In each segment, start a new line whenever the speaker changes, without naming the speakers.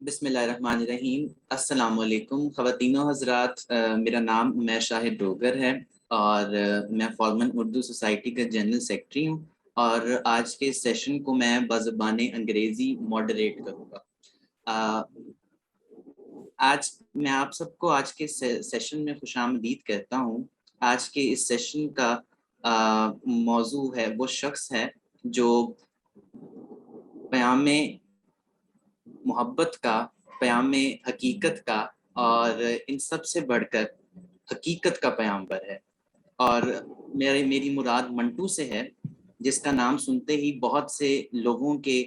بسم اللہ الرحمن الرحیم۔ السلام علیکم خواتین و حضرات، میرا نام عمیر شاہد ڈوگر ہے اور میں فارمن اردو سوسائٹی کا جنرل سیکرٹری ہوں، اور آج کے سیشن کو میں بزبان انگریزی ماڈریٹ کروں گا۔ آج میں آپ سب کو آج کے سیشن میں خوش آمدید کہتا ہوں۔ آج کے اس سیشن کا موضوع ہے، وہ شخص ہے جو پیام محبت کا، پیام حقیقت کا اور ان سب سے بڑھ کر حقیقت کا پیامبر ہے، اور میری مراد منٹو سے ہے، جس کا نام سنتے ہی بہت سے لوگوں کے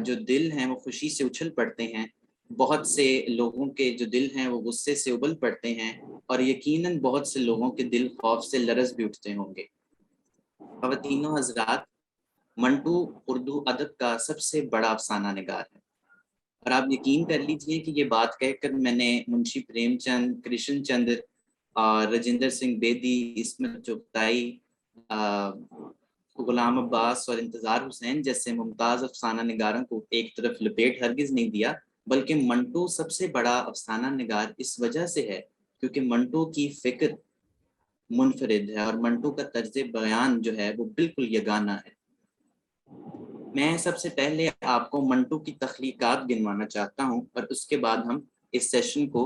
جو دل ہیں وہ خوشی سے اچھل پڑتے ہیں، بہت سے لوگوں کے جو دل ہیں وہ غصے سے ابل پڑتے ہیں، اور یقیناً بہت سے لوگوں کے دل خوف سے لرز بھی اٹھتے ہوں گے۔ خواتین و حضرات، منٹو اردو ادب کا سب سے بڑا افسانہ نگار ہے، اور آپ یقین کر لیجئے کہ یہ بات کہہ کر میں نے منشی پریم چند، کرشن چندر اور رجندر سنگھ بیدی، عصمت چغتائی، غلام عباس اور انتظار حسین جیسے ممتاز افسانہ نگاروں کو ایک طرف لپیٹ ہرگز نہیں دیا، بلکہ منٹو سب سے بڑا افسانہ نگار اس وجہ سے ہے کیونکہ منٹو کی فکر منفرد ہے اور منٹو کا طرز بیان جو ہے وہ بالکل یگانہ ہے۔ میں سب سے پہلے آپ کو منٹو کی تخلیقات گنوانا چاہتا ہوں، اور اس کے بعد ہم اس سیشن کو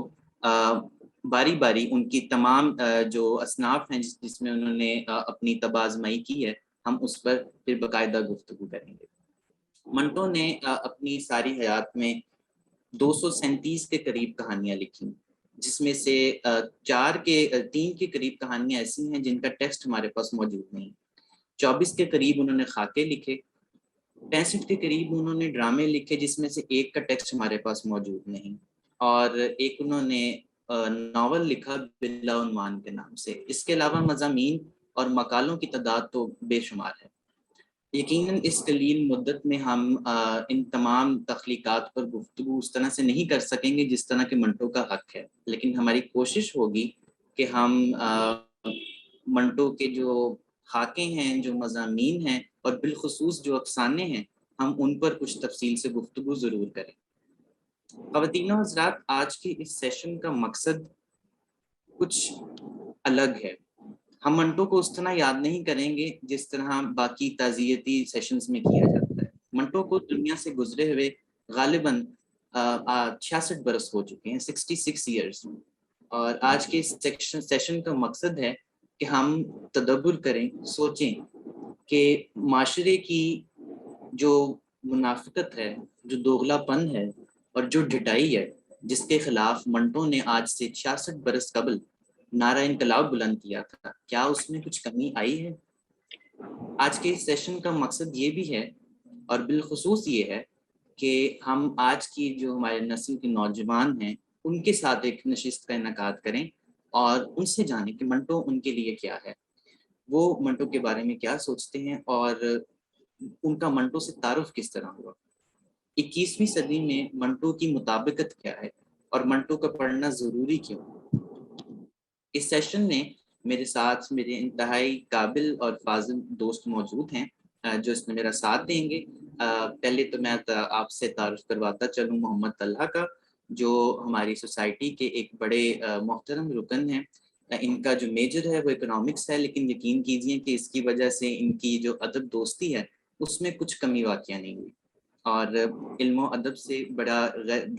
باری باری ان کی تمام جو اصناف ہیں جس میں انہوں نے اپنی تبازمائی کی ہے، ہم اس پر پھر باقاعدہ گفتگو کریں گے۔ منٹو نے اپنی ساری حیات میں 237 کے قریب کہانیاں لکھی، جس میں سے 3 کے قریب کہانیاں ایسی ہیں جن کا ٹیکسٹ ہمارے پاس موجود نہیں۔ 24 کے قریب انہوں نے خاکے لکھے، 65 کے قریب انہوں نے ڈرامے لکھے جس میں سے ایک کا ٹیکسٹ ہمارے پاس موجود نہیں، اور ایک انہوں نے ناول لکھا بلا عنوان کے نام سے۔ اس کے علاوہ مضامین اور مقالوں کی تعداد تو بے شمار ہے۔ یقیناً اس قلیل مدت میں ہم ان تمام تخلیقات پر گفتگو اس طرح سے نہیں کر سکیں گے جس طرح کہ منٹو کا حق ہے، لیکن ہماری کوشش ہوگی کہ ہم منٹو کے جو خاکے ہیں، جو مضامین ہیں اور بالخصوص جو افسانے ہیں، ہم ان پر کچھ تفصیل سے گفتگو ضرور کریں۔ خواتین و حضرات، آج کے اس سیشن کا مقصد کچھ الگ ہے۔ ہم منٹو کو اس طرح یاد نہیں کریں گے جس طرح باقی تعزیتی سیشنز میں کیا جاتا ہے۔ منٹو کو دنیا سے گزرے ہوئے غالباً 66 برس ہو چکے ہیں، 66 ایئرز، اور آج کے سیشن کا مقصد ہے کہ ہم تدبر کریں، سوچیں کہ معاشرے کی جو منافقت ہے، جو دوغلا پن ہے اور جو ڈھٹائی ہے، جس کے خلاف منٹو نے آج سے 66 برس قبل نعرہ انقلاب بلند کیا تھا، کیا اس میں کچھ کمی آئی ہے؟ آج کے اس سیشن کا مقصد یہ بھی ہے، اور بالخصوص یہ ہے کہ ہم آج کی جو ہمارے نسل کے نوجوان ہیں ان کے ساتھ ایک نشست کا انعقاد کریں اور ان سے جانیں کہ منٹو ان کے لیے کیا ہے، وہ منٹو کے بارے میں کیا سوچتے ہیں، اور ان کا منٹو سے تعارف کس طرح ہوا۔ 21ویں صدی میں منٹو کی مطابقت کیا ہے اور منٹو کا پڑھنا ضروری کیوں؟ اس سیشن میں میرے ساتھ میرے انتہائی قابل اور فاضل دوست موجود ہیں جو اس میں میرا ساتھ دیں گے۔ پہلے تو میں آپ سے تعارف کرواتا چلوں محمد طلحہ کا، جو ہماری سوسائٹی کے ایک بڑے محترم رکن ہیں۔ ان کا جو میجر ہے وہ اکنامکس ہے، لیکن یقین کیجئے کہ اس کی وجہ سے ان کی جو ادب دوستی ہے اس میں کچھ کمی واقعہ نہیں ہوئی، اور علم و ادب سے بڑا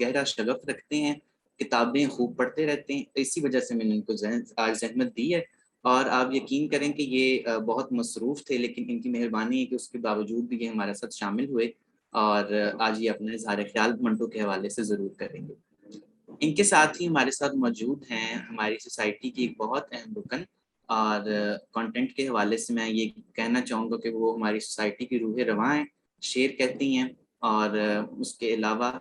گہرا شغف رکھتے ہیں، کتابیں خوب پڑھتے رہتے ہیں، اسی وجہ سے میں نے ان کو آج زحمت دی ہے۔ اور آپ یقین کریں کہ یہ بہت مصروف تھے، لیکن ان کی مہربانی ہے کہ اس کے باوجود بھی یہ ہمارے ساتھ شامل ہوئے، اور آج یہ اپنا اظہار خیال منٹو کے حوالے سے ضرور کریں گے۔ ان کے ساتھ ہی ہمارے ساتھ موجود ہیں ہماری سوسائٹی کی ایک بہت اہم رکن، اور کنٹینٹ کے حوالے سے میں یہ کہنا چاہوں گا کہ وہ ہماری سوسائٹی کی روح رواں ہیں، شعر کہتی ہیں، اور اس کے علاوہ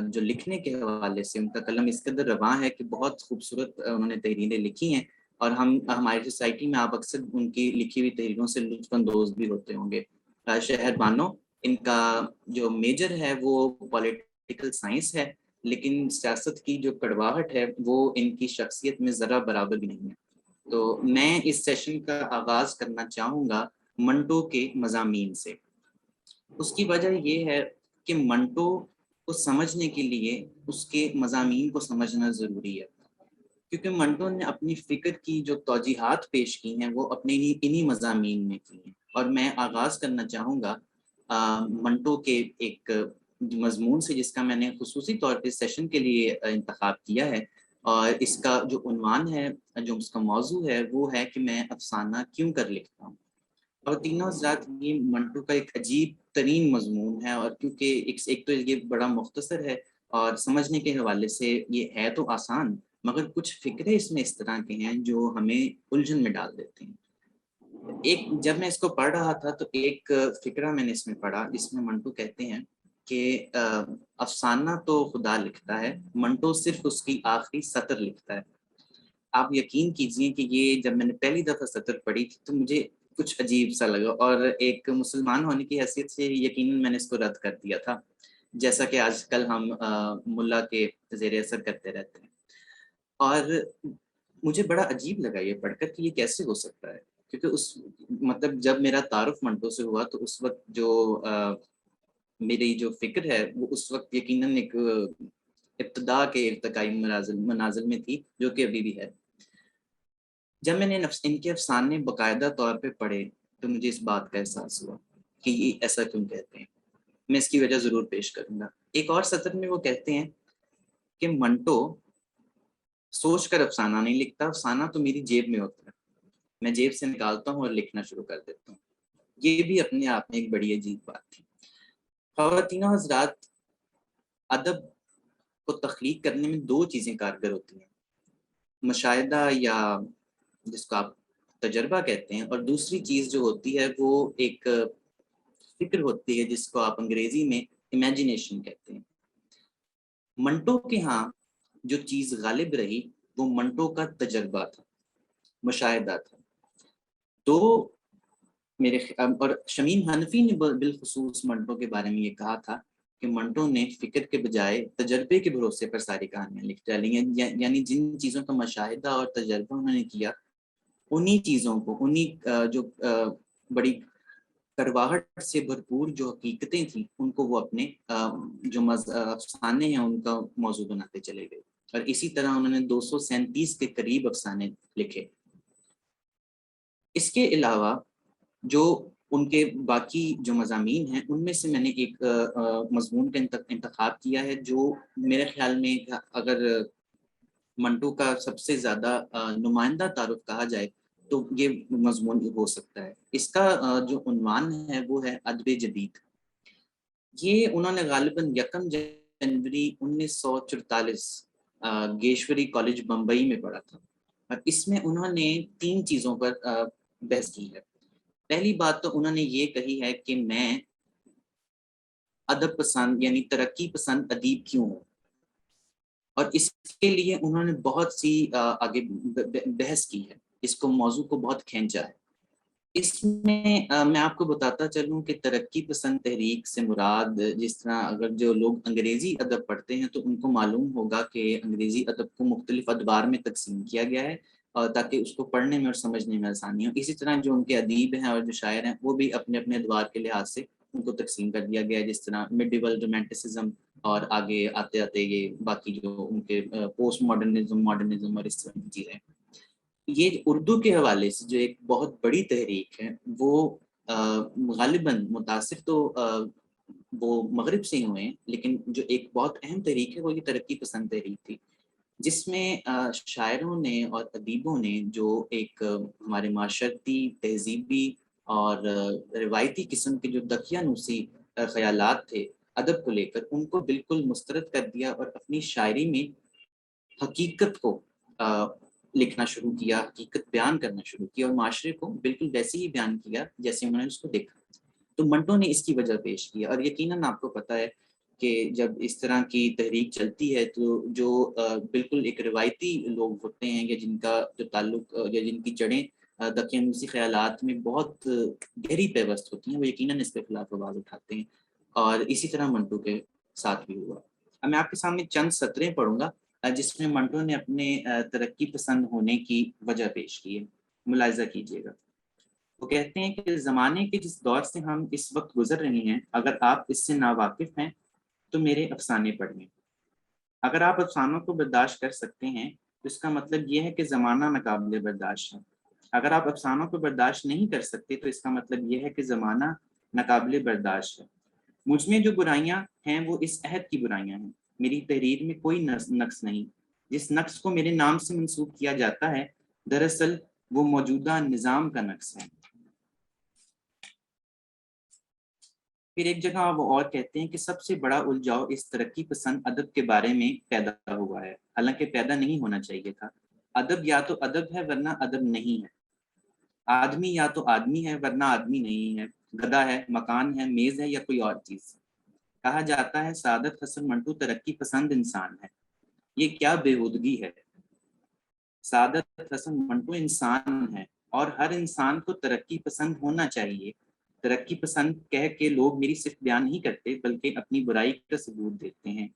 جو لکھنے کے حوالے سے ان کا قلم اس قدر رواں ہے کہ بہت خوبصورت انہوں نے تحریریں لکھی ہیں، اور ہماری سوسائٹی میں آپ اکثر ان کی لکھی ہوئی تحریروں سے لطف اندوز بھی ہوتے ہوں گے۔ شہر بانو، ان کا جو میجر ہے وہ پولیٹیکل سائنس ہے، لیکن سیاست کی جو کڑواہٹ ہے وہ ان کی شخصیت میں ذرا برابر بھی نہیں ہے۔ تو میں اس سیشن کا آغاز کرنا چاہوں گا منٹو کے مضامین سے۔ اس کی وجہ یہ ہے کہ منٹو کو سمجھنے کے لیے اس کے مضامین کو سمجھنا ضروری ہے، کیونکہ منٹو نے اپنی فکر کی جو توجیحات پیش کی ہیں وہ اپنے انہی مضامین میں کی ہیں۔ اور میں آغاز کرنا چاہوں گا منٹو کے ایک مضمون سے جس کا میں نے خصوصی طور پہ سیشن کے لیے انتخاب کیا ہے، اور اس کا جو عنوان ہے، جو اس کا موضوع ہے، وہ ہے کہ میں افسانہ کیوں کر لکھتا ہوں۔ اور تینوں حضرات، یہ منٹو کا ایک عجیب ترین مضمون ہے، اور کیونکہ ایک تو یہ بڑا مختصر ہے اور سمجھنے کے حوالے سے یہ ہے تو آسان، مگر کچھ فکرے اس میں اس طرح کے ہیں جو ہمیں الجھن میں ڈال دیتے ہیں۔ جب میں اس کو پڑھ رہا تھا تو ایک فکرہ میں نے اس میں پڑھا، اس میں منٹو کہتے ہیں کہ افسانہ تو خدا لکھتا ہے، منٹو صرف اس کی آخری سطر لکھتا ہے۔ آپ یقین کیجئے کہ یہ جب میں نے پہلی دفعہ سطر پڑھی تھی تو مجھے کچھ عجیب سا لگا، اور ایک مسلمان ہونے کی حیثیت سے یقیناً میں نے اس کو رد کر دیا تھا، جیسا کہ آج کل ہم ملا کے زیر اثر کرتے رہتے ہیں۔ اور مجھے بڑا عجیب لگا یہ پڑھ کر کہ یہ کیسے ہو سکتا ہے، کیونکہ مطلب جب میرا تعارف منٹو سے ہوا تو اس وقت جو میری جو فکر ہے وہ اس وقت یقیناً ایک ابتدا کے ارتقائی منازل میں تھی، جو کہ ابھی بھی ہے۔ جب میں نے ان کے افسانے باقاعدہ طور پہ پڑھے تو مجھے اس بات کا احساس ہوا کہ یہ ایسا کیوں کہتے ہیں۔ میں اس کی وجہ ضرور پیش کروں گا۔ ایک اور سطر میں وہ کہتے ہیں کہ منٹو سوچ کر افسانہ نہیں لکھتا، افسانہ تو میری جیب میں ہوتا ہے، میں جیب سے نکالتا ہوں اور لکھنا شروع کر دیتا ہوں۔ یہ بھی اپنے آپ میں ایک بڑی عجیب بات تھی۔ خواتین و حضرات، ادب کو تخلیق کرنے میں دو چیزیں کارگر ہوتی ہیں، مشاہدہ یا جس کو آپ تجربہ کہتے ہیں، اور دوسری چیز جو ہوتی ہے وہ ایک فکر ہوتی ہے جس کو آپ انگریزی میں امیجنیشن کہتے ہیں۔ منٹو کے ہاں جو چیز غالب رہی وہ منٹو کا تجربہ تھا، مشاہدہ تھا۔ تو اور شمیم حنفی نے بالخصوص منٹو کے بارے میں یہ کہا تھا کہ منٹو نے فکر کے بجائے تجربے کے بھروسے پر ساری کہانیاں لکھ ڈالی ہیں، یعنی جن چیزوں کا مشاہدہ اور تجربہ انہوں نے کیا، انہی چیزوں کو، انہی جو بڑی کرواہٹ سے بھرپور جو حقیقتیں تھیں، ان کو وہ اپنے جو افسانے ہیں ان کا موضوع بناتے چلے گئے، اور اسی طرح انہوں نے 237 کے قریب افسانے لکھے۔ اس کے علاوہ جو ان کے باقی جو مضامین ہیں ان میں سے میں نے ایک مضمون کا انتخاب کیا ہے جو میرے خیال میں اگر منٹو کا سب سے زیادہ نمائندہ تعارف کہا جائے تو یہ مضمون ہو سکتا ہے۔ اس کا جو عنوان ہے وہ ہے ادب جدید۔ یہ انہوں نے غالباً 1 جنوری 1944 گیشوری کالج بمبئی میں پڑھا تھا، اور اس میں انہوں نے 3 چیزوں پر بحث کی ہے۔ پہلی بات تو انہوں نے یہ کہی ہے کہ میں ادب پسند یعنی ترقی پسند ادیب کیوں ہوں، اور اس کے لیے انہوں نے بہت سی آگے بحث کی ہے، اس کو موضوع کو بہت کھینچا ہے۔ اس میں میں آپ کو بتاتا چلوں کہ ترقی پسند تحریک سے مراد، جس طرح اگر جو لوگ انگریزی ادب پڑھتے ہیں تو ان کو معلوم ہوگا کہ انگریزی ادب کو مختلف ادوار میں تقسیم کیا گیا ہے، اور تاکہ اس کو پڑھنے میں اور سمجھنے میں آسانی ہو۔ اسی طرح جو ان کے ادیب ہیں اور جو شاعر ہیں وہ بھی اپنے اپنے ادوار کے لحاظ سے ان کو تقسیم کر دیا گیا ہے، جس طرح میڈیول رومانٹسزم، اور آگے آتے آتے یہ باقی جو ان کے پوسٹ ماڈرنزم، ماڈرنزم اور اس طرح کی چیزیں۔ یہ اردو کے حوالے سے جو ایک بہت بڑی تحریک ہے وہ غالباً متاثر تو وہ مغرب سے ہی ہوئے ہیں، لیکن جو ایک بہت اہم تحریک ہے وہ یہ ترقی پسند تحریک تھی، جس میں شاعروں نے اور ادیبوں نے جو ایک ہمارے معاشرتی، تہذیبی اور روایتی قسم کے جو دقیانوسی خیالات تھے ادب کو لے کر، ان کو بالکل مسترد کر دیا اور اپنی شاعری میں حقیقت کو لکھنا شروع کیا، حقیقت بیان کرنا شروع کیا، اور معاشرے کو بالکل ویسے ہی بیان کیا جیسے انہوں نے اس کو دیکھا۔ تو منٹو نے اس کی وجہ پیش کی، اور یقیناً آپ کو پتہ ہے کہ جب اس طرح کی تحریک چلتی ہے تو جو بالکل ایک روایتی لوگ ہوتے ہیں، یا جن کا جو تعلق یا جن کی جڑیں دقیانوسی خیالات میں بہت گہری پیوست ہوتی ہیں، وہ یقیناً اس کے خلاف آواز اٹھاتے ہیں، اور اسی طرح منٹو کے ساتھ بھی ہوا۔ اب میں آپ کے سامنے چند سطریں پڑھوں گا جس میں منٹو نے اپنے ترقی پسند ہونے کی وجہ پیش کی ہے، ملاحظہ کیجیے گا۔ وہ کہتے ہیں کہ زمانے کے جس دور سے ہم اس وقت گزر رہے ہیں، اگر آپ اس سے ناواقف ہیں تو میرے افسانے پڑھیں۔ اگر آپ افسانوں کو برداشت کر سکتے ہیں تو اس کا مطلب یہ ہے کہ زمانہ ناقابل برداشت ہے۔ اگر آپ افسانوں کو برداشت نہیں کر سکتے تو اس کا مطلب یہ ہے کہ زمانہ ناقابل برداشت ہے۔ مجھ میں جو برائیاں ہیں وہ اس عہد کی برائیاں ہیں۔ میری تحریر میں کوئی نقص نہیں۔ جس نقص کو میرے نام سے منسوب کیا جاتا ہے دراصل وہ موجودہ نظام کا نقص ہے۔ پھر ایک جگہ وہ اور کہتے ہیں کہ سب سے بڑا الجھاؤ اس ترقی پسند ادب کے بارے میں پیدا ہوا ہے، حالانکہ پیدا نہیں ہونا چاہیے تھا۔ ادب یا تو ادب ہے ورنہ ادب نہیں ہے۔ آدمی یا تو آدمی ہے ورنہ آدمی نہیں ہے۔ گدھا ہے، مکان ہے، میز ہے یا کوئی اور چیز۔ کہا جاتا ہے سعادت حسن منٹو ترقی پسند انسان ہے۔ یہ کیا بےہودگی ہے۔ سعادت حسن منٹو انسان ہے اور ہر انسان کو ترقی پسند ہونا چاہیے۔ ترقی پسند کہہ کے لوگ میری صرف بیان نہیں کرتے بلکہ اپنی برائی کا ثبوت دیتے ہیں،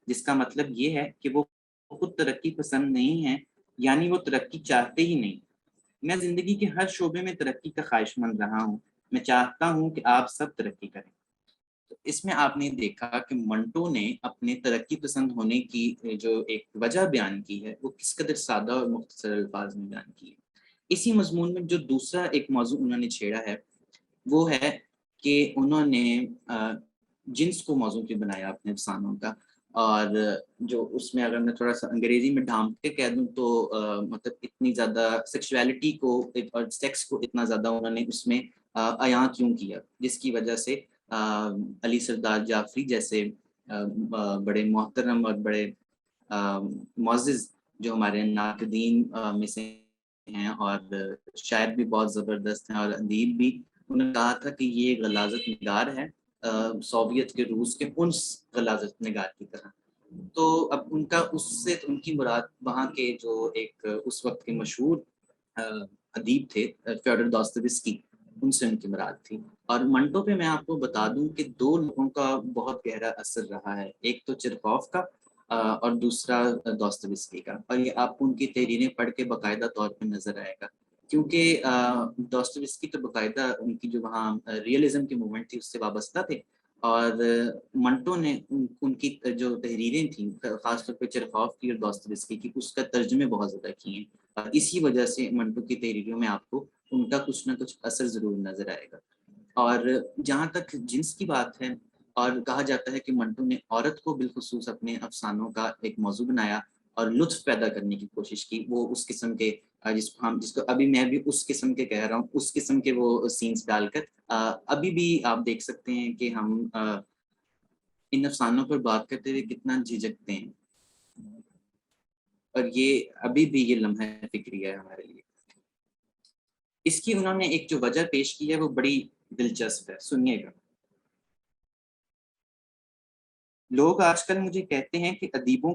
جس کا مطلب یہ ہے کہ وہ خود ترقی پسند نہیں ہیں، یعنی وہ ترقی چاہتے ہی نہیں۔ میں زندگی کے ہر شعبے میں ترقی کا خواہش مند رہا ہوں۔ میں چاہتا ہوں کہ آپ سب ترقی کریں۔ تو اس میں آپ نے دیکھا کہ منٹو نے اپنے ترقی پسند ہونے کی جو ایک وجہ بیان کی ہے وہ کس قدر سادہ اور مختصر الفاظ میں بیان کی ہے۔ اسی مضمون میں جو دوسرا ایک موضوع انہوں نے چھیڑا ہے وہ ہے کہ انہوں نے جنس کو موضوع کی بنایا اپنے افسانوں کا، اور جو اس میں اگر میں تھوڑا سا انگریزی میں ڈھانپ کے کہہ دوں تو مطلب اتنی زیادہ سیکشولیٹی کو اور سیکس کو اتنا زیادہ انہوں نے اس میں عیاں کیوں کیا، جس کی وجہ سے علی سردار جعفری جیسے بڑے محترم اور بڑے معزز جو ہمارے ناقدین میں سے ہیں اور شاعر بھی بہت زبردست ہیں اور ادیب بھی، انہوں نے کہا تھا کہ یہ غلاظت نگار ہے سوویت کے روس کے انس غلاظت نگار کی طرح۔ تو اب ان کا اس سے ان کی مراد وہاں کے جو ایک اس وقت کے مشہور ادیب تھے فیوڈر داستویسکی، ان سے ان کی مراد تھی۔ اور منٹو پہ میں آپ کو بتا دوں کہ دو لوگوں کا بہت گہرا اثر رہا ہے، ایک تو چرخوف کا اور دوسرا داستویسکی کا، اور یہ آپ کو ان کی تحریریں پڑھ کے باقاعدہ طور پہ نظر آئے گا، کیونکہ داستویسکی تو باقاعدہ ان کی جو وہاں ریئلزم کی موومنٹ تھی اس سے وابستہ تھے، اور منٹو نے ان کی جو تحریریں تھیں خاص طور پہ چرخوف کی اور داستویسکی کی اس کا ترجمے بہت زیادہ کیے ہیں، اور اسی وجہ سے منٹو کی تحریروں میں آپ کو ان کا کچھ نہ کچھ اثر ضرور نظر آئے گا۔ اور جہاں تک جنس کی بات ہے، اور کہا جاتا ہے کہ منٹو نے عورت کو بالخصوص اپنے افسانوں کا ایک موضوع بنایا اور لطف پیدا کرنے کی کوشش کی، وہ اس قسم کے جس کو ابھی میں بھی اس قسم کے کہہ رہا ہوں، اس قسم کے وہ سینس ڈال کر ابھی بھی آپ دیکھ سکتے ہیں کہ ہم ان افسانوں پر بات کرتے ہوئے کتنا جھجکتے ہیں، اور یہ ابھی بھی یہ لمحہ فکری ہے ہمارے لیے۔ اس کی انہوں نے ایک جو وجہ پیش کی ہے وہ بڑی دلچسپ ہے، سنیے گا۔ لوگ آج کل مجھے کہتے ہیں کہ ادیبوں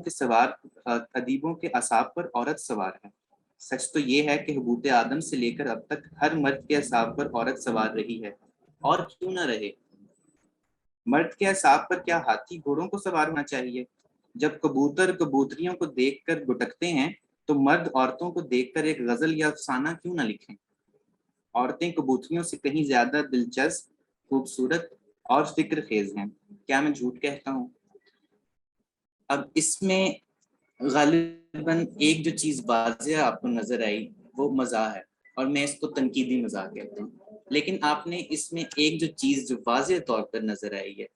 کے اعصاب پر عورت سوار ہے۔ سچ تو یہ ہے کہ حبوط آدم سے لے کر اب تک ہر مرد کے اعصاب پر عورت سوار رہی ہے، اور کیوں نہ رہے۔ مرد کے اعصاب پر کیا ہاتھی گھوڑوں کو سوار ہونا چاہیے؟ جب کبوتر کبوتریوں کو دیکھ کر گٹکتے ہیں تو مرد عورتوں کو دیکھ کر ایک غزل یا افسانہ کیوں نہ لکھیں؟ عورتیں کبوتریوں سے کہیں زیادہ دلچسپ، خوبصورت اور فکر خیز ہیں، کیا میں جھوٹ کہتا ہوں؟ اب اس میں غالباً ایک جو چیز واضح آپ کو نظر آئی وہ مزاح ہے، اور میں اس کو تنقیدی مزاح کہتا ہوں، لیکن آپ نے اس میں ایک جو چیز جو واضح طور پر نظر آئی ہے،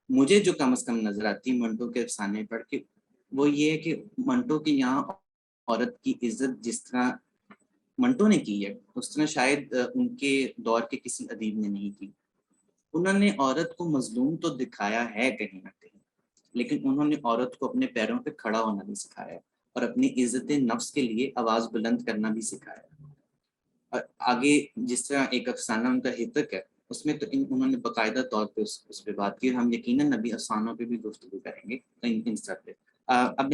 مجھے جو کم از کم نظر آتی ہے منٹو کے افسانے پڑھ کے، وہ یہ ہے کہ منٹو کے یہاں عورت کی عزت جس طرح منٹو نے کی ہے اس طرح شاید ان کے دور کے کسی ادیب نے نہیں کی۔ انہوں نے عورت کو مظلوم تو دکھایا ہے کہیں نہ کہیں، لیکن انہوں نے عورت کو اپنے پیروں پہ کھڑا ہونا بھی سکھایا اور اپنی عزت نفس کے لیے آواز بلند کرنا بھی سکھایا۔ اور آگے جس طرح ایک افسانہ ان کا ہتک ہے اس میں تو انہوں نے باقاعدہ طور پہ اس پہ بات کی، اور ہم یقیناً ابھی افسانوں پہ بھی گفتگو کریں گے ان سب پہ۔ اب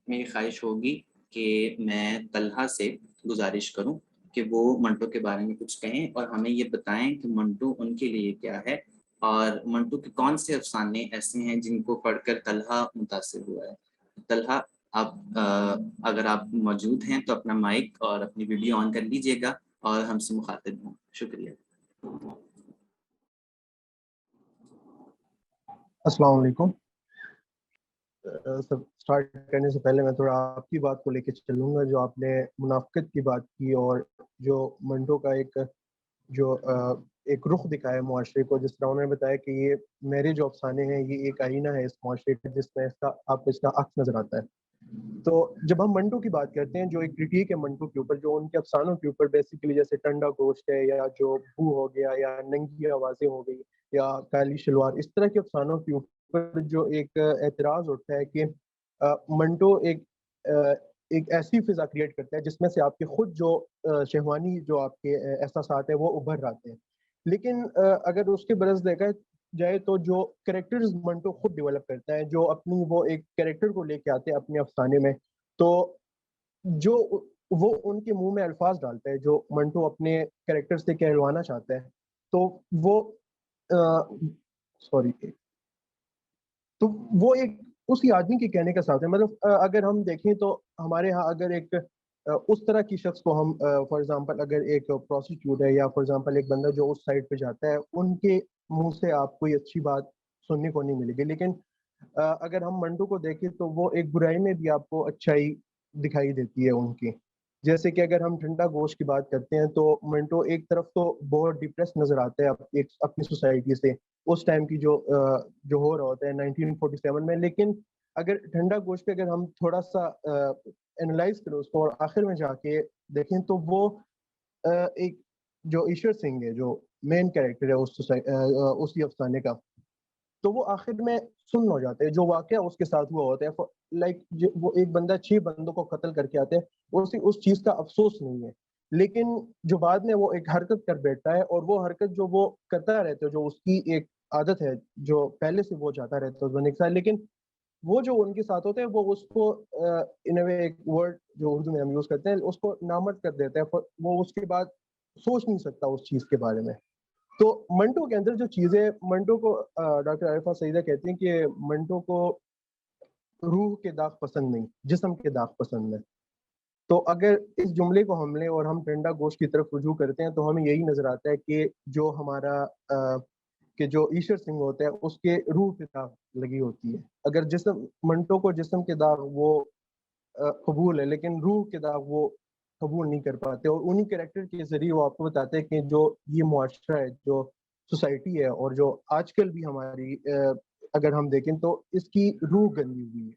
میری خواہش ہوگی کہ میں طلحہ سے گزارش کروں کہ وہ منٹو کے بارے میں کچھ کہیں اور ہمیں یہ بتائیں کہ منٹو ان کے لیے کیا ہے، اور منٹو کے کون سے افسانے ایسے ہیں جن کو پڑھ کر طلحہ متاثر ہوا ہے۔ طلحہ آپ اگر آپ موجود ہیں تو اپنا مائک اور اپنی ویڈیو آن کر لیجئے گا اور ہم سے مخاطب ہوں، شکریہ۔
السلام علیکم۔ سب اسٹارٹ کرنے سے پہلے میں تھوڑا آپ کی بات کو لے کے چلوں گا، جو آپ نے منافقت کی بات کی اور جو منٹو کا جو ایک رخ دکھایا معاشرے کو، جس طرح انہوں نے بتایا کہ یہ میرے جو افسانے ہیں یہ ایک آئینہ ہے اس معاشرے کا، جس میں آپ کو اس کا عکس نظر آتا ہے. تو جب ہم منٹو کی بات کرتے ہیں، جو ایک کرٹیک ہے منٹو کے اوپر، جو ان کے افسانوں کے اوپر بیسیکلی جیسے ٹنڈا گوشت ہے، یا جو بھو ہو گیا، یا ننگی آوازیں ہو گئی، یا کالی شلوار، اس طرح کے افسانوں کے اوپر جو ایک اعتراض اٹھتا ہے کہ منٹو ایک ایسی فضا کریٹ کرتا ہے جس میں سے آپ کے خود جو شہوانی جو آپ کے احساسات ہیں وہ ابھر آتے ہیں. لیکن اگر اس کے برعکس دیکھا جائے تو جو کریکٹرز منٹو خود ڈیولپ کرتا ہے، جو اپنی وہ ایک کریکٹر کو لے کے آتے ہیں اپنے افسانے میں، تو جو وہ ان کے منہ میں الفاظ ڈالتا ہے جو منٹو اپنے کریکٹر سے کہلوانا چاہتا ہے، تو وہ سوری تو وہ ایک اسی آدمی کے کہنے کا ساتھ ہے. مطلب اگر ہم دیکھیں تو ہمارے ہاں اگر ایک اس طرح کی شخص کو ہم فار ایگزامپل اگر ایک پروسٹیٹیوٹ ہے، یا فار ایگزامپل ایک بندہ جو اس سائڈ پہ جاتا ہے، ان کے منہ سے آپ کوئی اچھی بات سننے کو نہیں ملے گی. لیکن اگر ہم منٹو کو دیکھیں تو وہ ایک برائی میں بھی آپ کو اچھائی دکھائی دیتی ہے ان کی. جیسے کہ اگر ہم ٹھنڈا گوشت کی بات کرتے ہیں تو منٹو ایک طرف تو بہت ڈپریس نظر آتا ہے اپنی سوسائٹی سے، اس ٹائم کی جو ہو رہا ہوتا ہے 1947 میں. لیکن اگر ٹھنڈا گوشت پہ اگر ہم تھوڑا سا اینالائز کریں اس کو اور آخر میں جا کے دیکھیں تو وہ ایک جو ایشور سنگھ ہے جو مین کیریکٹر ہے اسی افسانے کا، تو وہ آخر میں سن ہو جاتے ہیں جو واقعہ اس کے ساتھ ہوا ہوتا ہے. لائک وہ ایک بندہ 6 بندوں کو قتل کر کے آتے ہیں، اس چیز کا افسوس نہیں ہے، لیکن جو بعد میں وہ ایک حرکت کر بیٹھتا ہے، اور وہ حرکت جو وہ کرتا رہتا ہے، جو اس کی ایک عادت ہے جو پہلے سے وہ چاہتا رہتا ہے بننے کے ساتھ، لیکن وہ جو ان کے ساتھ ہوتے ہیں وہ اس کو ان اے وے ایک ورڈ جو اردو میں ہم یوز کرتے ہیں اس کو نامرد کر دیتا ہے. وہ اس کے بعد سوچ نہیں سکتا اس چیز کے بارے میں. تو منٹو کے اندر جو چیزیں، منٹو کو ڈاکٹر عارفہ سعیدہ کہتی ہیں کہ منٹو کو روح کے داغ پسند نہیں، جسم کے داغ پسند ہے. تو اگر اس جملے کو ہم لیں اور ہم ٹھنڈا گوشت کی طرف رجوع کرتے ہیں تو ہمیں یہی نظر آتا ہے کہ جو ہمارا کہ جو ایشور سنگھ ہوتا ہے اس کے روح کے داغ لگی ہوتی ہے. اگر منٹو کو جسم کے داغ وہ قبول ہے، لیکن روح کے داغ وہ قبول نہیں کر پاتے. اور انہی کریکٹر کے ذریعے وہ آپ کو بتاتے ہیں کہ جو یہ معاشرہ ہے، جو سوسائٹی ہے، اور جو آج کل بھی ہماری اگر ہم دیکھیں تو اس کی روح گندی ہوئی ہے.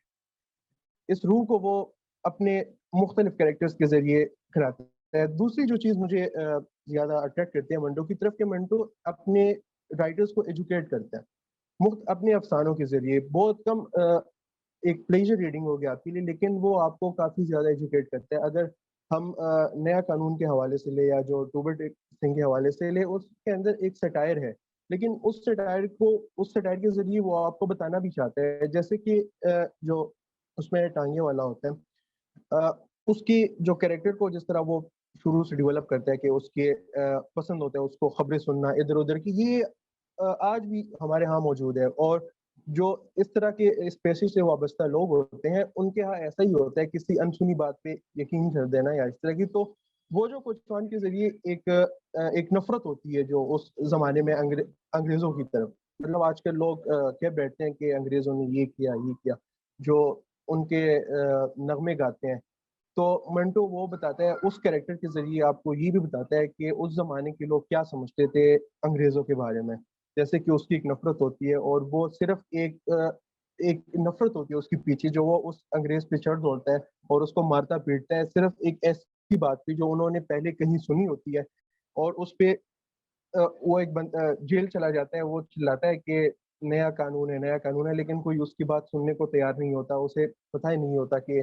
اس روح کو وہ اپنے مختلف کریکٹرز کے ذریعے کھلاتے ہیں. دوسری جو چیز مجھے زیادہ اٹریکٹ کرتی ہے منٹو کی طرف، کہ منٹو اپنے رائٹرز کو ایجوکیٹ کرتا ہے اپنے افسانوں کے ذریعے. بہت کم ایک پلیجر ریڈنگ ہو گیا آپ کے لیے، لیکن وہ آپ کو کافی زیادہ ایجوکیٹ کرتا ہے. اگر ہم نیا قانون کے حوالے سے لے، یا جو ٹوبٹ سنگھ کے حوالے سے لے، اس کے اندر ایک سٹائر ہے، لیکن اس سٹائر کے ذریعے وہ آپ کو بتانا بھی چاہتا ہے، جیسے کہ جو اس میں ٹانگے والا ہوتا ہے، اس کی جو کریکٹر کو جس طرح وہ شروع سے ڈیولپ کرتا ہے کہ اس کے پسند ہوتا ہے اس کو خبریں سننا ادھر ادھر کی، یہ آج بھی ہمارے ہاں موجود ہے. اور جو اس طرح کے اسپیسی سے وابستہ لوگ ہوتے ہیں ان کے ہاں ایسا ہی ہوتا ہے، کسی انسنی بات پہ یقین کر دینا یا اس طرح کی. تو وہ جو کچھ کے ذریعے ایک نفرت ہوتی ہے جو اس زمانے میں انگریزوں کی طرف، مطلب آج کل لوگ کہہ بیٹھتے ہیں کہ انگریزوں نے یہ کیا جو ان کے نغمے گاتے ہیں. تو منٹو وہ بتاتا ہے اس کریکٹر کے ذریعے، آپ کو یہ بھی بتاتا ہے کہ اس زمانے کے لوگ کیا سمجھتے تھے انگریزوں کے بارے میں. جیسے کہ اس کی ایک نفرت ہوتی ہے، اور وہ صرف ایک نفرت ہوتی ہے اس کے پیچھے، جو وہ اس انگریز پہ چڑھ دوڑتا ہے اور اس کو مارتا پیٹتا ہے صرف ایک ایسی بات پہ جو انہوں نے پہلے کہیں سنی ہوتی ہے. اور اس پہ وہ ایک جیل چلا جاتا ہے، وہ چلاتا ہے کہ نیا قانون ہے، لیکن کوئی اس کی بات سننے کو تیار نہیں ہوتا، اسے پتہ ہی نہیں ہوتا کہ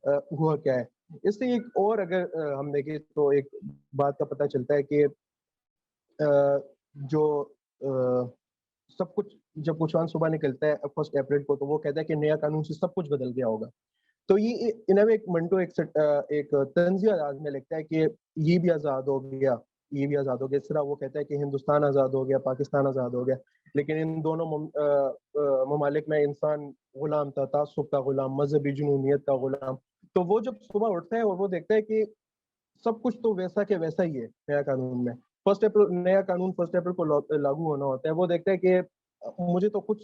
ہوا کیا ہے. اس سے ایک اور اگر ہم دیکھیں تو ایک بات کا پتہ چلتا ہے کہ جو سب کچھ جب کوچوان صبح نکلتا ہے 1 اپریل کو، تو وہ کہتا ہے کہ نیا قانون سے سب کچھ بدل گیا ہوگا. تو یہ ایک منٹو ایک طنزیہ انداز میں لگتا ہے کہ یہ بھی آزاد ہو گیا، یہ بھی آزاد ہو گیا. اس طرح وہ کہتا ہے کہ ہندوستان آزاد ہو گیا، پاکستان آزاد ہو گیا، لیکن ان دونوں ممالک میں انسان غلام تھا، تعصب کا غلام، مذہبی جنونیت کا غلام. تو وہ جب صبح اٹھتا ہے اور وہ دیکھتا ہے کہ سب کچھ تو ویسا کہ ویسا ہی ہے نیا قانون میں. نیا قانون 1 اپریل کو لاگو ہونا ہوتا ہے. وہ دیکھتا ہے کہ مجھے تو کچھ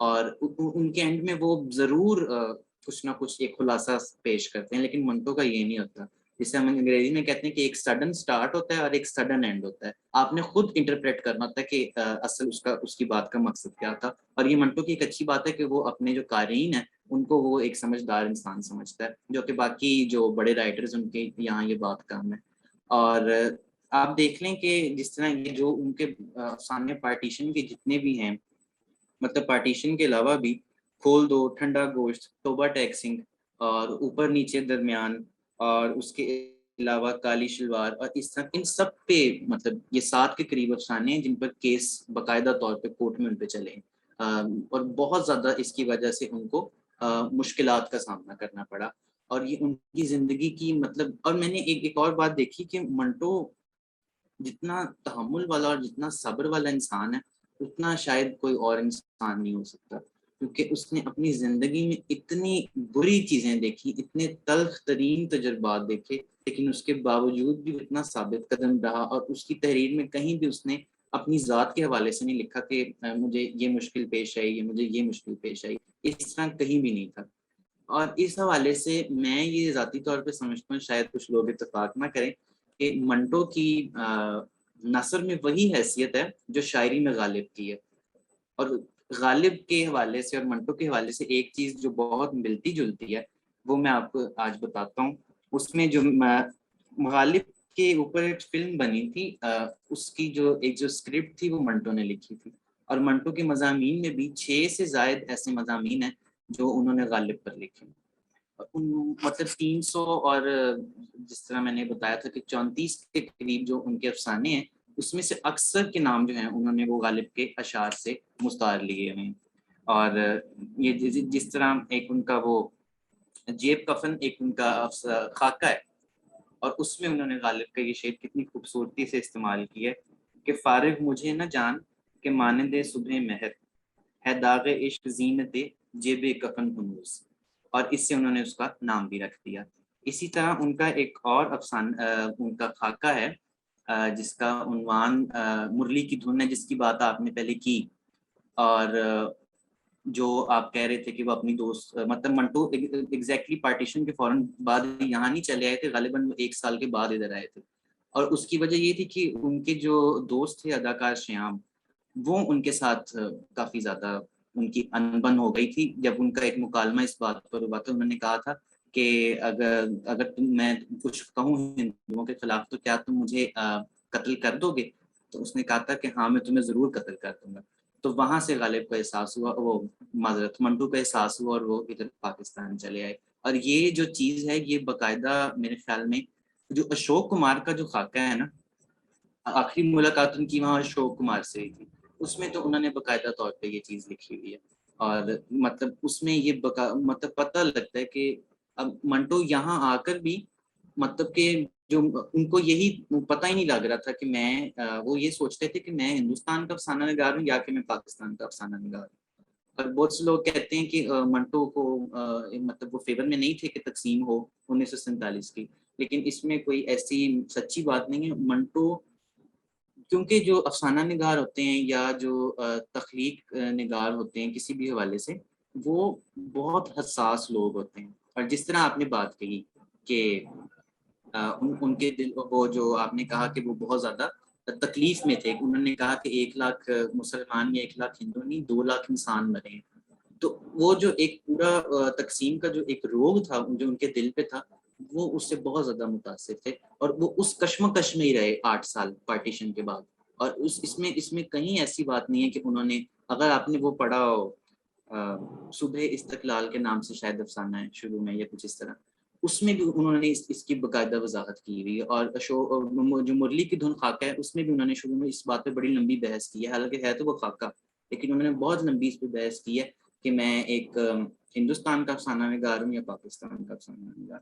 اور ان کے اینڈ میں وہ ضرور کچھ نہ کچھ ایک خلاصہ پیش کرتے ہیں، لیکن منٹو کا یہ نہیں ہوتا. جسے ہم انگریزی میں کہتے ہیں کہ ایک سڈن سٹارٹ ہوتا ہے اور ایک سڈن اینڈ ہوتا ہے. آپ نے خود انٹرپریٹ کرنا ہوتا ہے کہ اصل اس کی بات کا مقصد کیا تھا. اور یہ منٹو کی ایک اچھی بات ہے کہ وہ اپنے جو قارئین ہیں ان کو وہ ایک سمجھدار انسان سمجھتا ہے، جو کہ باقی جو بڑے رائٹرز ان کے یہاں یہ بات کام ہے. اور آپ دیکھ لیں کہ جس طرح یہ جو ان کے افسانے پارٹیشن کے جتنے بھی ہیں، مطلب پارٹیشن کے علاوہ بھی کھول دو، ٹھنڈا گوشت، توبہ ٹیکسنگ، اور اوپر نیچے درمیان، اور اس کے علاوہ کالی شلوار، اور اس طرح ان سب پہ مطلب یہ 7 کے قریب افسانے ہیں جن پر کیس باقاعدہ طور پہ کورٹ میں ان پہ چلے ہیں. اور بہت زیادہ اس کی وجہ سے ان کو مشکلات کا سامنا کرنا پڑا. اور یہ ان کی زندگی کی مطلب، اور میں نے ایک اور بات دیکھی کہ منٹو جتنا تحمل والا اور جتنا صبر والا انسان ہے اتنا شاید کوئی اور انسان نہیں ہو سکتا، کیونکہ اس نے اپنی زندگی میں اتنی بری چیزیں دیکھی، اتنے تلخ ترین تجربات دیکھے، لیکن اس کے باوجود بھی اتنا ثابت قدم رہا. اور اس کی تحریر میں کہیں بھی اس نے اپنی ذات کے حوالے سے نہیں لکھا کہ مجھے یہ مشکل پیش آئی یا مجھے یہ مشکل پیش آئی، اس طرح کہیں بھی نہیں تھا. اور اس حوالے سے میں یہ ذاتی طور پہ سمجھتا ہوں، شاید کچھ لوگ اتفاق نہ کریں، کہ منٹو کی نثر میں وہی حیثیت ہے جو شاعری میں غالب کی ہے. اور غالب کے حوالے سے اور منٹو کے حوالے سے ایک چیز جو بہت ملتی جلتی ہے وہ میں آپ کو آج بتاتا ہوں. اس میں جو غالب کے اوپر ایک فلم بنی تھی، اس کی جو ایک جو اسکرپٹ تھی وہ منٹو نے لکھی تھی. اور منٹو کے مضامین میں بھی 6 سے زائد ایسے مضامین ہیں جو انہوں نے غالب پر لکھے. مطلب 300 اور جس طرح میں نے بتایا تھا کہ 34 کے قریب جو ان کے افسانے ہیں اس میں سے اکثر کے نام جو ہیں انہوں نے وہ غالب کے اشعار سے مستعار لیے ہیں. اور یہ جس طرح ایک ان کا وہ جیب کفن ایک ان کا خاکہ ہے، اور اس میں انہوں نے غالب کا یہ شعر کتنی خوبصورتی سے استعمال کیا ہے کہ فارغ مجھے نہ جان کہ مانند صبح مہر ہے داغ عشق زینت جیب کفن ہنوز، اور اس سے انہوں نے اس کا نام بھی رکھ دیا. اسی طرح ان کا ایک اور ان کا خاکہ ہے جس کا عنوان مرلی کی دھن ہے، جس کی بات آپ نے پہلے کی. اور جو آپ کہہ رہے تھے کہ وہ اپنی دوست مطلب منٹو ایگزیکٹلی پارٹیشن کے فوراً بعد یہاں نہیں چلے آئے تھے، غالباً 1 سال کے بعد ادھر آئے تھے. اور اس کی وجہ یہ تھی کہ ان کے جو دوست تھے اداکار شیام، وہ ان کے ساتھ کافی زیادہ ان کی انبن ہو گئی تھی. جب ان کا ایک مکالمہ اس بات پر ہوا تھا، انہوں نے کہا تھا کہ اگر میں کچھ کہوں ہندوؤں کے خلاف تو کیا تم مجھے قتل کر دو گے؟ تو اس نے کہا تھا کہ ہاں میں تمہیں ضرور قتل کر دوں گا. تو وہاں سے غالب کا احساس ہوا، وہ معذرت منٹو کا احساس ہوا، اور وہ ادھر پاکستان چلے آئے. اور یہ جو چیز ہے یہ باقاعدہ میرے خیال میں جو اشوک کمار کا جو خاکہ ہے نا، آخری ملاقات ان کی وہاں اشوک کمار سے ہی تھی، اس میں تو انہوں نے باقاعدہ طور پہ یہ چیز لکھی ہوئی ہے. اور مطلب اس میں یہ مطلب پتہ لگتا ہے کہ اب منٹو یہاں آ کر بھی مطلب کہ جو ان کو یہی پتہ ہی نہیں لگ رہا تھا کہ میں وہ یہ سوچتے تھے کہ میں ہندوستان کا افسانہ نگار ہوں یا کہ میں پاکستان کا افسانہ نگار ہوں. اور بہت سے لوگ کہتے ہیں کہ منٹو کو مطلب وہ فیور میں نہیں تھے کہ تقسیم ہو 1947 کی، لیکن اس میں کوئی ایسی سچی بات نہیں ہے. منٹو کیونکہ جو افسانہ نگار ہوتے ہیں یا جو تخلیق نگار ہوتے ہیں کسی بھی حوالے سے، وہ بہت حساس لوگ ہوتے ہیں. اور جس طرح آپ نے بات کہی کہ ان کے دل، وہ جو آپ نے کہا کہ وہ بہت زیادہ تکلیف میں تھے، انہوں نے کہا کہ 1 لاکھ مسلمان یا 1 لاکھ ہندو نہیں، 2 لاکھ انسان مرے ہیں. تو وہ جو ایک پورا تقسیم کا جو ایک روگ تھا جو ان کے دل پہ تھا، وہ اس سے بہت زیادہ متاثر تھے. اور وہ اس کشمکش میں ہی رہے 8 سال پارٹیشن کے بعد. اور اس میں کہیں ایسی بات نہیں ہے کہ انہوں نے، اگر آپ نے وہ پڑھا ہو صبح استقلال کے نام سے شاید افسانہ ہے شروع میں یا کچھ اس طرح، اس میں بھی انہوں نے اس کی باقاعدہ وضاحت کی ہوئی ہے. اور جو مرلی کی دھن خاکہ ہے اس میں بھی انہوں نے شروع میں اس بات پہ بڑی لمبی بحث کی ہے، حالانکہ ہے تو وہ خاکہ، لیکن انہوں نے بہت لمبی اس پہ بحث کی ہے کہ میں ایک ہندوستان کا افسانہ نگار ہوں یا پاکستان کا افسانہ نگار.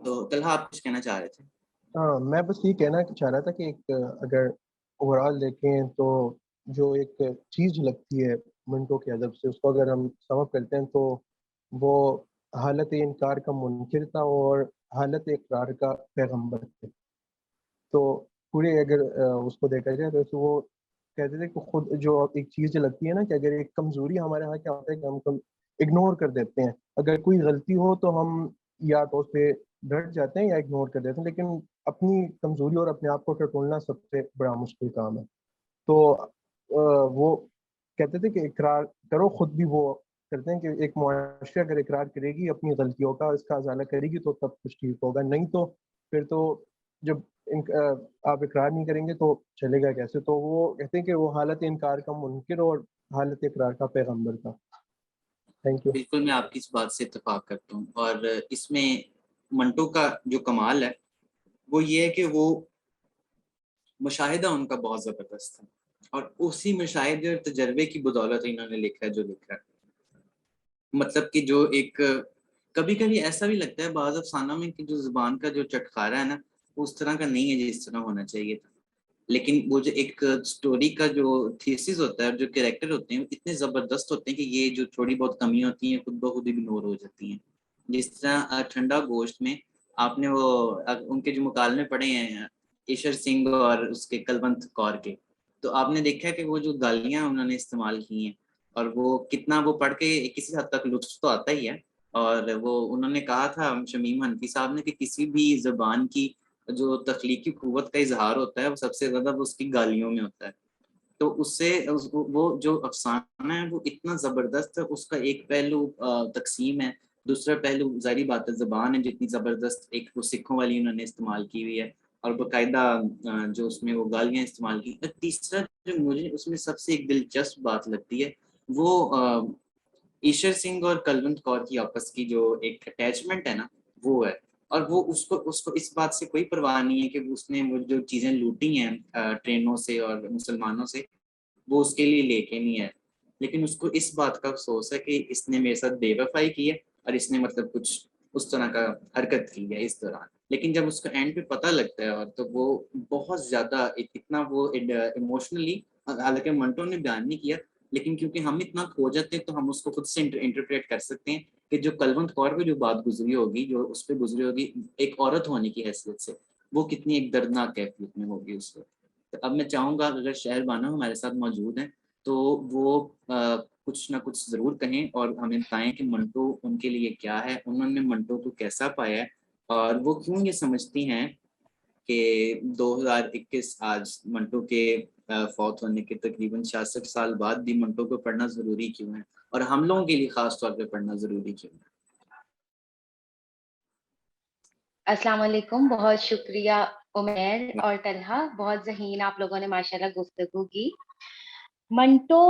تو طلحہ آپ کچھ کہنا چاہ رہے تھے؟
ہاں، میں بس یہ کہنا چاہ رہا تھا کہ ایک اگر اوور آل دیکھیں تو جو ایک چیز لگتی ہے منٹو کے ادب سے، اس کو اگر ہم سم اپ کرتے ہیں تو وہ حالت انکار کا منکر تھا اور حالت اقرار کا پیغمبر تھے. تو پورے اگر اس کو دیکھا جائے تو وہ کہتے تھے کہ خود جو ایک چیز جو لگتی ہے نا کہ اگر ایک کمزوری ہمارے یہاں کیا ہوتا ہے کہ ہم اگنور کر دیتے ہیں. اگر کوئی غلطی ہو تو ہم یا تو اس پہ ڈٹ جاتے ہیں یا اگنور کر دیتے ہیں, لیکن اپنی کمزوری اور اپنے آپ کو ٹٹولنا سب سے بڑا مشکل کام ہے. تو وہ کہتے تھے کہ اقرار کرو. خود بھی وہ کرتے ہیں کہ ایک معاشرہ اگر اقرار کرے گی اپنی غلطیوں کا, اس کا ازالہ کرے گی تو تب کچھ ٹھیک ہوگا, نہیں تو پھر تو جب آپ اقرار نہیں کریں گے تو چلے گا کیسے. تو وہ کہتے ہیں کہ وہ حالت انکار کا منکر اور حالت اقرار کا پیغمبر کا. Thank you.
بالکل میں آپ کی اس بات سے اتفاق کرتا ہوں, اور اس میں منٹو کا جو کمال ہے وہ یہ ہے کہ وہ مشاہدہ ان کا بہت زبردست ہے, اور اسی مشاہدے اور تجربے کی بدولت انہوں نے لکھا ہے جو لکھا ہے. مطلب کہ جو ایک کبھی کبھی ایسا بھی لگتا ہے بعض افسانوں میں کہ جو زبان کا جو چٹکارا ہے نا وہ اس طرح کا نہیں ہے جس طرح ہونا چاہیے تھا, لیکن وہ جو ایک سٹوری کا جو تھیسس ہوتا ہے اور جو کریکٹر ہوتے ہیں وہ اتنے زبردست ہوتے ہیں کہ یہ جو تھوڑی بہت کمیاں ہوتی ہیں خود بخود اگنور ہو جاتی ہیں. جس طرح ٹھنڈا گوشت میں آپ نے وہ ان کے جو مکالمے پڑھے ہیں ایشور سنگھ اور اس کے کلونت کور کے, تو آپ نے دیکھا کہ وہ جو گالیاں انہوں نے استعمال کی ہیں اور وہ کتنا وہ پڑھ کے کسی حد تک لطف تو آتا ہی ہے. اور وہ انہوں نے کہا تھا شمیم حنفی صاحب نے کہ کسی بھی زبان کی جو تخلیقی قوت کا اظہار ہوتا ہے وہ سب سے زیادہ اس کی گالیوں میں ہوتا ہے. تو اس سے وہ جو افسانہ ہے وہ اتنا زبردست ہے, اس کا ایک پہلو تقسیم ہے, دوسرا پہلو ظاہری بات ہے زبان ہے جتنی زبردست ایک وہ سکھوں والی انہوں نے استعمال کی ہوئی ہے اور باقاعدہ جو اس میں وہ گالیاں استعمال کی. تیسرا جو مجھے اس میں سب سے ایک دلچسپ بات لگتی ہے وہ ایشور سنگھ اور کلونت کور کی آپس کی جو ایک اٹیچمنٹ ہے نا وہ ہے. اور وہ اس کو اس بات سے کوئی پرواہ نہیں ہے کہ اس نے وہ جو چیزیں لوٹی ہیں ٹرینوں سے اور مسلمانوں سے وہ اس کے لیے لے کے نہیں ہے, لیکن اس کو اس بات کا افسوس ہے کہ اس نے میرے ساتھ بے وفائی کی ہے اور اس نے مطلب کچھ اس طرح کا حرکت کی ہے اس دوران. لیکن جب اس کو اینڈ پہ پتہ لگتا ہے اور تو وہ بہت زیادہ اتنا وہ ایموشنلی, حالانکہ منٹو نے بیان نہیں کیا لیکن کیونکہ ہم اتنا کھو جاتے ہیں تو ہم اس کو خود سے انٹرپریٹ کر سکتے ہیں کہ جو کلونت کور پہ جو بات گزری ہوگی جو اس پہ گزری ہوگی ایک عورت ہونے کی حیثیت سے وہ کتنی ایک دردناک کیفیت میں ہوگی اس وقت. تو اب میں چاہوں گا اگر شہر بانو ہمارے ساتھ موجود ہیں تو وہ کچھ نہ کچھ ضرور کہیں اور ہمیں بتائیں کہ منٹو ان کے لیے کیا ہے, انہوں نے منٹو کو کیسا پایا ہے اور وہ کیوں یہ سمجھتی ہیں کہ 2021 آج منٹو کے فوت ہونے کے تقریباً 66 سال بعد بھی منٹو کو پڑھنا ضروری کیوں ہے, اور ہم لوگوں کے لیے خاص طور پہ پڑھنا ضروری کیوں ہے.
السلام علیکم, بہت شکریہ عمیر اور طلحہ, بہت ذہین آپ لوگوں نے ماشاءاللہ گفتگو کی. منٹو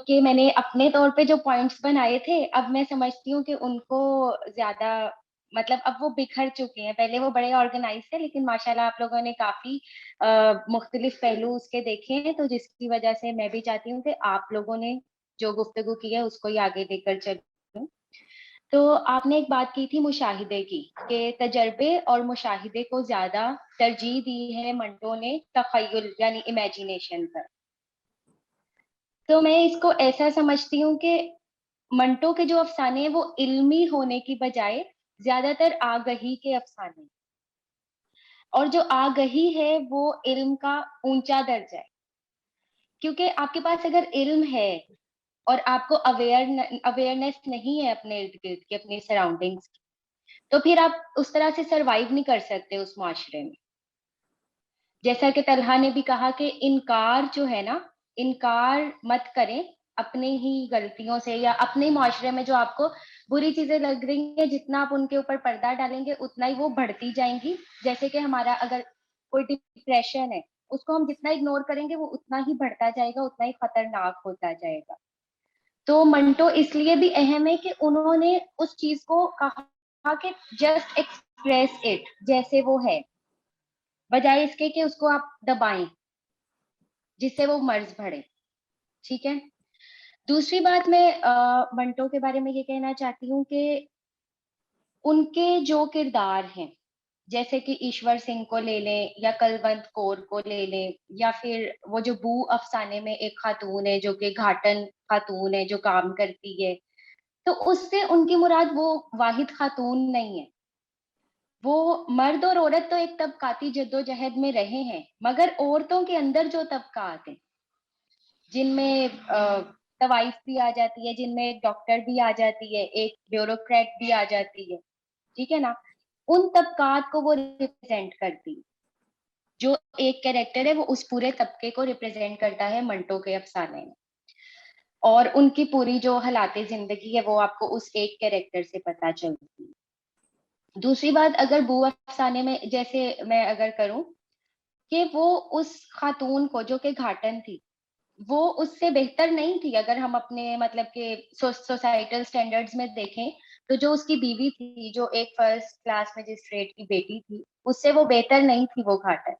کے میں نے اپنے طور پہ جو پوائنٹس بنائے تھے اب میں سمجھتی ہوں کہ ان کو زیادہ مطلب اب وہ بکھر چکے ہیں. پہلے وہ بڑے آرگنائز تھے لیکن ماشاءاللہ آپ لوگوں نے کافی مختلف پہلو اس کے دیکھے ہیں, تو جس کی وجہ سے میں بھی چاہتی ہوں کہ آپ لوگوں نے جو گفتگو کی ہے اس کو ہی آگے لے کر چلوں. تو آپ نے ایک بات کی تھی مشاہدے کی کہ تجربے اور مشاہدے کو زیادہ ترجیح دی ہے منٹو نے تخیل یعنی امیجینیشن پر. تو میں اس کو ایسا سمجھتی ہوں کہ منٹو کے جو افسانے ہیں وہ علمی ہونے کی بجائے زیادہ تر آگہی کے افسانے, اور جو آگہی ہے وہ علم کا اونچا درجہ ہے. کیونکہ آپ کے پاس اگر علم ہے اور آپ کو اویئرنیس نہیں ہے اپنے ارد گرد کی, اپنی سراؤنڈنگس کی, تو پھر آپ اس طرح سے سروائیو نہیں کر سکتے اس معاشرے میں. جیسا کہ طلحہ نے بھی کہا کہ انکار جو ہے نا, انکار مت کریں اپنے ہی غلطیوں سے یا اپنے معاشرے میں جو آپ کو بری چیزیں لگ رہی ہیں, جتنا آپ ان کے اوپر پردہ ڈالیں گے اتنا ہی وہ بڑھتی جائیں گی. جیسے کہ ہمارا اگر کوئی ڈپریشن ہے اس کو ہم جتنا اگنور کریں گے وہ اتنا ہی بڑھتا جائے گا, اتنا ہی خطرناک ہوتا جائے گا. تو منٹو اس لیے بھی اہم ہے کہ انہوں نے اس چیز کو کہا کہ جسٹ ایکسپریس اٹ جیسے وہ ہے, بجائے اس کے کہ اس کو آپ دبائیں جس سے وہ مرض بڑھے. ٹھیک ہے. دوسری بات میں منٹو کے بارے میں یہ کہنا چاہتی ہوں کہ ان کے جو کردار ہیں جیسے کہ ایشور سنگھ کو لے لیں یا کلونت کور کو لے لیں, یا پھر وہ جو بو افسانے میں ایک خاتون ہے جو کہ گھاٹن خاتون ہے جو کام کرتی ہے, تو اس سے ان کی مراد وہ واحد خاتون نہیں ہے. وہ مرد اور عورت تو ایک طبقاتی جدوجہد میں رہے ہیں, مگر عورتوں کے اندر جو طبقات ہیں جن میں طوائف بھی آ جاتی ہے, جن میں ایک ڈاکٹر بھی آ جاتی ہے, ایک بیوروکریٹ بھی آ جاتی ہے, ٹھیک ہے نا, ان طبقات کو وہ ریپرزینٹ کرتی ہے. جو ایک کیریکٹر ہے وہ اس پورے طبقے کو ریپرزینٹ کرتا ہے منٹو کے افسانے میں, اور ان کی پوری جو حالات زندگی ہے وہ آپ کو اس ایک کیریکٹر سے پتا چلتی ہے. دوسری بات, اگر بو افسانے میں جیسے میں اگر کروں کہ وہ اس خاتون کو جو کہ گھاٹن تھی, وہ اس سے بہتر نہیں تھی. اگر ہم اپنے مطلب کہ سوسائٹل سٹینڈرڈز میں دیکھیں تو جو اس کی بیوی تھی, جو ایک فرسٹ کلاس مجسٹریٹ کی بیٹی تھی, اس سے وہ بہتر نہیں تھی وہ گھاٹن.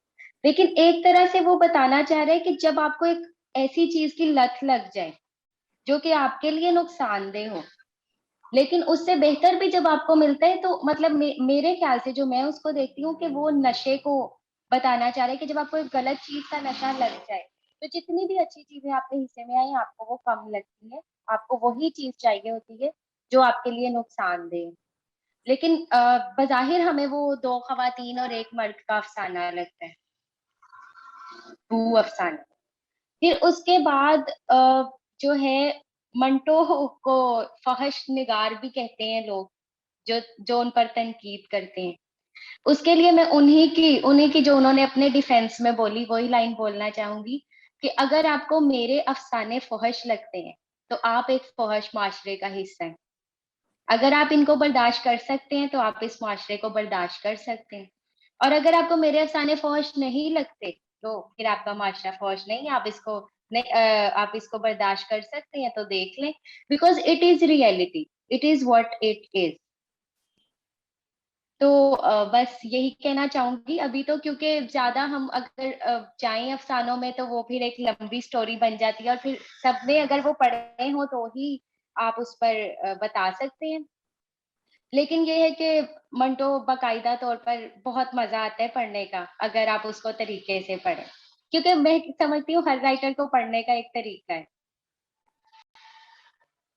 لیکن ایک طرح سے وہ بتانا چاہ رہے کہ جب آپ کو ایک ایسی چیز کی لت لگ جائے جو کہ آپ کے لیے نقصان دہ ہو, لیکن اس سے بہتر بھی جب آپ کو ملتا ہے, تو مطلب میرے خیال سے جو میں اس کو دیکھتی ہوں کہ وہ نشے کو بتانا چاہ رہے کہ جب آپ کو ایک غلط چیز کا نشہ لگ جائے تو جتنی بھی اچھی چیزیں آپ کے حصے میں آئی آپ کو وہ کم لگتی ہے, آپ کو وہی چیز چاہیے ہوتی ہے جو آپ کے لیے نقصان دہ. لیکن بظاہر ہمیں وہ 2 خواتین اور 1 مرد کا افسانہ لگتا ہے, بو افسانہ. پھر اس کے بعد جو ہے منٹو کو فحش نگار بھی کہتے ہیں لوگ, جو ان پر تنقید کرتے ہیں. اس کے لیے میں انہی کی جو انہوں نے اپنے ڈیفینس میں بولی وہی لائن بولنا چاہوں گی کہ اگر آپ کو میرے افسانے فحش لگتے ہیں تو آپ ایک فحش معاشرے کا حصہ ہیں. اگر آپ ان کو برداشت کر سکتے ہیں تو آپ اس معاشرے کو برداشت کر سکتے ہیں, اور اگر آپ کو میرے افسانے فحش نہیں لگتے تو پھر آپ کا معاشرہ فحش نہیں ہے, آپ اس کو برداشت کر سکتے ہیں تو دیکھ لیں, because it is reality, it is what it is. تو بس یہی کہنا چاہوں گی ابھی تو, کیونکہ زیادہ ہم اگر جائیں افسانوں میں تو وہ پھر ایک لمبی سٹوری بن جاتی ہے, اور پھر سب نے اگر وہ پڑھے ہوں تو ہی آپ اس پر بتا سکتے ہیں. لیکن یہ ہے کہ منٹو باقاعدہ طور پر بہت مزہ آتا ہے پڑھنے کا اگر آپ اس کو طریقے سے پڑھیں, کیونکہ میں سمجھتی ہوں ہر رائٹر کو پڑھنے کا ایک طریقہ ہے.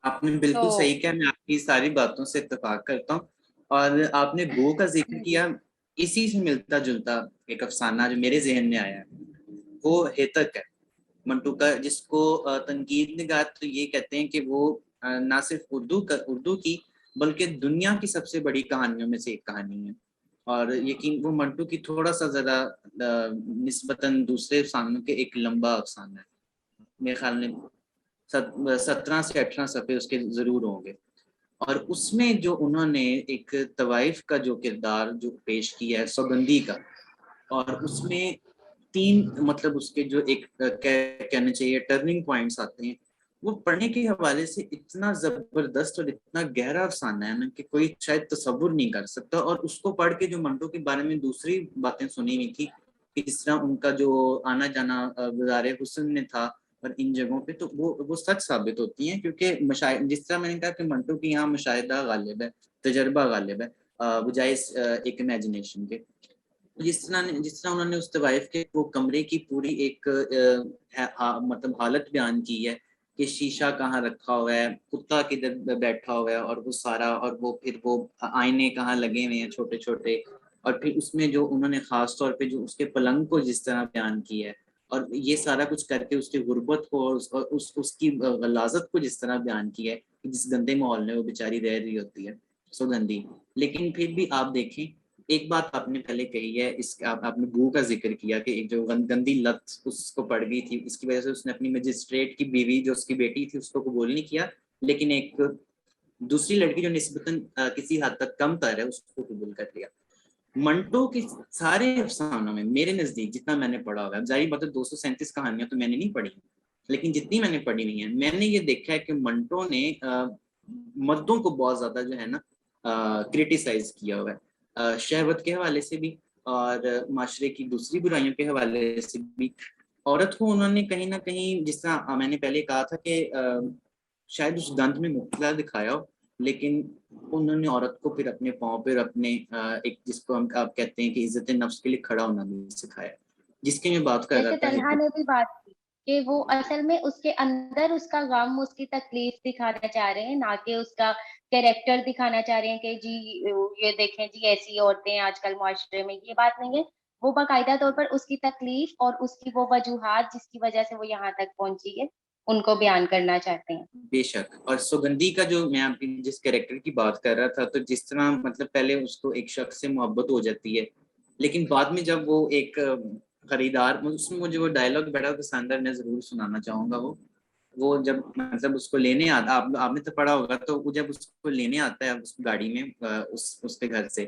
آپ نے
تو
بالکل صحیح کہا, میں آپ کی ساری باتوں سے اتفاق کرتا ہوں. اور آپ نے بو کا ذکر کیا, اسی سے ملتا جلتا ایک افسانہ جو میرے ذہن میں آیا ہے وہ ہیتک ہے منٹو کا, جس کو تنقید نگار تو یہ کہتے ہیں کہ وہ نہ صرف اردو کی بلکہ دنیا کی سب سے بڑی کہانیوں میں سے ایک کہانی ہے. اور یقین وہ منٹو کی تھوڑا سا ذرا نسبتاً دوسرے افسانوں کے ایک لمبا افسانہ ہے. میرے خیال میں 17 سے 18 صفحے اس کے ضرور ہوں گے. اور اس میں جو انہوں نے ایک طوائف کا جو کردار جو پیش کیا ہے سوگندھی کا, اور اس میں 3 مطلب اس کے جو ایک کہنا چاہیے ٹرننگ پوائنٹس آتے ہیں, وہ پڑھنے کے حوالے سے اتنا زبردست اور اتنا گہرا افسانہ ہے نا کہ کوئی شاید تصور نہیں کر سکتا. اور اس کو پڑھ کے جو منٹو کے بارے میں دوسری باتیں سنی ہوئی تھی کہ جس طرح ان کا جو آنا جانا گزار حسن میں تھا اور ان جگہوں پہ, تو وہ سچ ثابت ہوتی ہیں, کیونکہ جس طرح میں نے کہا کہ منٹو کی یہاں مشاہدہ غالب ہے, تجربہ غالب ہے بجائے ایک امیجنیشن کے. جس طرح انہوں نے اس طوائف کے وہ کمرے کی پوری ایک مطلب حالت بیان کی ہے کہ شیشہ کہاں رکھا ہوا ہے, کتا کدھر بیٹھا ہوا ہے, اور وہ سارا, اور وہ پھر وہ آئینے کہاں لگے ہوئے ہیں چھوٹے چھوٹے, اور پھر اس میں جو انہوں نے خاص طور پہ جو اس کے پلنگ کو جس طرح بیان کیا ہے, اور یہ سارا کچھ کر کے اس کی غربت کو اور اس کی غلاظت کو جس طرح بیان کیا ہے, جس گندے ماحول میں وہ بیچاری رہ رہی ہوتی ہے سوگندھی. لیکن پھر بھی آپ دیکھیں, ایک بات آپ نے پہلے کہی ہے, آپ نے بو کا ذکر کیا کہ ایک جو گندی لت اس کو پڑ گئی تھی, اس کی وجہ سے اس نے اپنی مجسٹریٹ کی بیوی جو اس کی بیٹی تھی اس کو قبول نہیں کیا, لیکن ایک دوسری لڑکی جو نسبتاً کسی حد تک کم تر ہے اس کو قبول کر لیا. منٹو کے سارے افسانوں میں میرے نزدیک جتنا میں نے پڑھا ہوگا, ظاہر بات ہے 237 کہانیاں تو میں نے نہیں پڑھی, لیکن جتنی میں نے پڑھی ہوئی ہیں میں نے یہ دیکھا ہے کہ منٹو نے مردوں کو بہت زیادہ جو ہے نا کرٹیسائز کیا ہوا ہے, شہوت کے حوالے سے بھی اور معاشرے کی دوسری برائیوں کے حوالے سے بھی. عورت کو انہوں نے کہیں نہ کہیں, جس طرح میں نے پہلے کہا تھا کہ شاید اس گند میں مبتلا دکھایا ہو, لیکن انہوں نے عورت کو پھر اپنے پاؤں پر اپنے ایک جس کو ہم آپ کہتے ہیں کہ عزت نفس کے لیے کھڑا ہونا بھی سکھایا, جس کی میں بات کر رہا
جیسے
تھا.
طلحہ نے بھی بات کی کہ وہ اصل میں اس کے اندر اس کا غم, اس کی تکلیف دکھانا چاہ رہے ہیں, نہ کہ اس کا کیریکٹر دکھانا چاہ رہے ہیں کہ جی یہ دیکھیں جی ایسی عورتیں آج کل معاشرے میں. یہ بات نہیں ہے, وہ باقاعدہ طور پر اس کی تکلیف اور اس کی وہ وجوہات جس کی وجہ سے وہ یہاں تک پہنچی ہے ان کو بیان کرنا چاہتے ہیں.
بے شک. اور سگندھی کا جو میں آپ کی جس کریکٹر کی بات کر رہا تھا، تو جس طرح مطلب پہلے اس کو ایک شخص سے محبت ہو جاتی ہے، لیکن بعد میں جب وہ ایک خریدار، اس میں مجھے وہ ڈائلاگ بڑا پسند ہے، میں ضرور سنانا چاہوں گا. وہ جب مطلب اس کو لینے آتا، آپ نے تو پڑھا ہوگا، تو وہ جب اس کو لینے آتا ہے اس گاڑی میں اس کے گھر سے،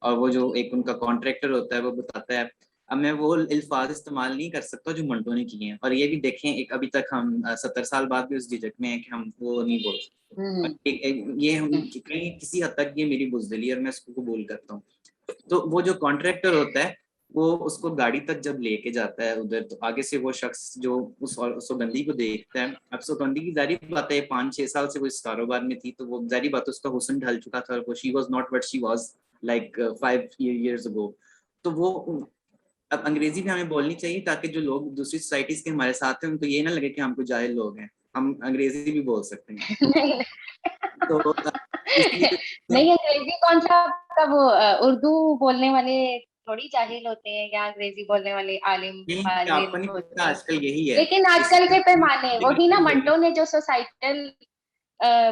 اور وہ جو ایک ان کا کانٹریکٹر ہوتا ہے وہ بتاتا ہے، اب میں وہ الفاظ استعمال نہیں کر سکتا جو منٹو نے کیے ہیں، اور یہ بھی دیکھیں ایک ابھی تک ہم 70 سال بعد بھی اس جھجک میں ہیں کہ ہم وہ نہیں بول سکتے. یہ کہیں کسی حد تک یہ میری بزدلی ہے اور میں اس کو قبول کرتا ہوں. تو وہ جو کانٹریکٹر ہوتا ہے وہ اس کو گاڑی تک جب لے کے جاتا ہے ادھر، تو آگے سے وہ شخص جو اس سگندھی کو دیکھتا ہے، اب سگندھی کی ظاہری بات ہے 5-6 سال سے وہ اس کاروبار میں تھی، تو وہ ظاہری بات اس کا حسن ڈھل چکا تھا، اور she was not what she was like 5 years ago. تو وہ اب انگریزی بھی ہمیں بولنی چاہیے تاکہ جو لوگ دوسری سوسائٹیز کے ہمارے ساتھ ہیں ان کو یہ نہ لگے کہ ہم کو جاہل لوگ ہیں، ہم انگریزی بھی بول سکتے ہیں. تو اس لیے
نہیں، انگریزی کون سا وہ اردو بولنے والے تھوڑی جاہل ہوتے ہیں یا انگریزی بولنے والے عالم
آپ کو نہیں
ہوتے
پتا
ہیں.
آج کل یہی ہے.
لیکن آج کل کے پیمانے وہی نا منٹو نے جو سوسائٹل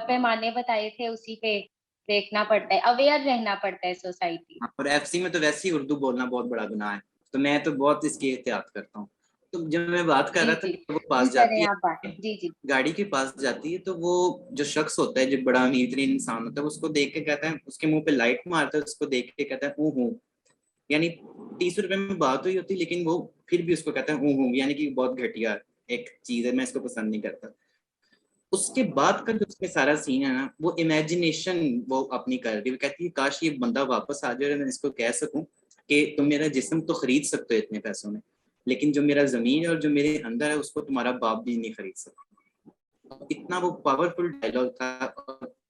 پیمانے بتائے تھے اسی پہ دیکھنا پڑتا ہے، اویئر رہنا پڑتا ہے سوسائٹی.
اور ایف سی میں تو ویسے ہی اردو بولنا بہت بڑا گناہ ہے، تو میں تو بہت اس کی احتیاط کرتا ہوں. تو جب میں بات کر رہا تھا کہ وہ پاس جاتی ہے،
جی
گاڑی کے پاس جاتی ہے، تو وہ جو شخص ہوتا ہے جو بڑا امیر ترین انسان ہوتا ہے اس کو دیکھ کے کہتا ہے، اس کے منہ پہ لائٹ مارتا ہے، اس کو دیکھ کے کہتا ہے ہوں، یعنی 30 روپے میں بات ہوئی ہوتی لیکن وہ پھر بھی اس کو کہتا ہے ہوں، یعنی کہ بہت گھٹیا ایک چیز ہے، میں اس کو پسند نہیں کرتا. اس کے بعد کا جو اس میں سارا سین ہے نا، وہ امیجنیشن وہ اپنی کر رہی ہے. وہ کہتی ہے کاش یہ بندہ واپس آ جائے اور میں اس کو کہہ سکوں کہ تم میرا جسم تو خرید سکتے ہو اتنے پیسوں میں، لیکن جو میرا زمین ہے اور جو میرے اندر ہے اس کو تمہارا باپ بھی نہیں خرید سکتا. اتنا وہ پاورفل ڈائلاگ تھا.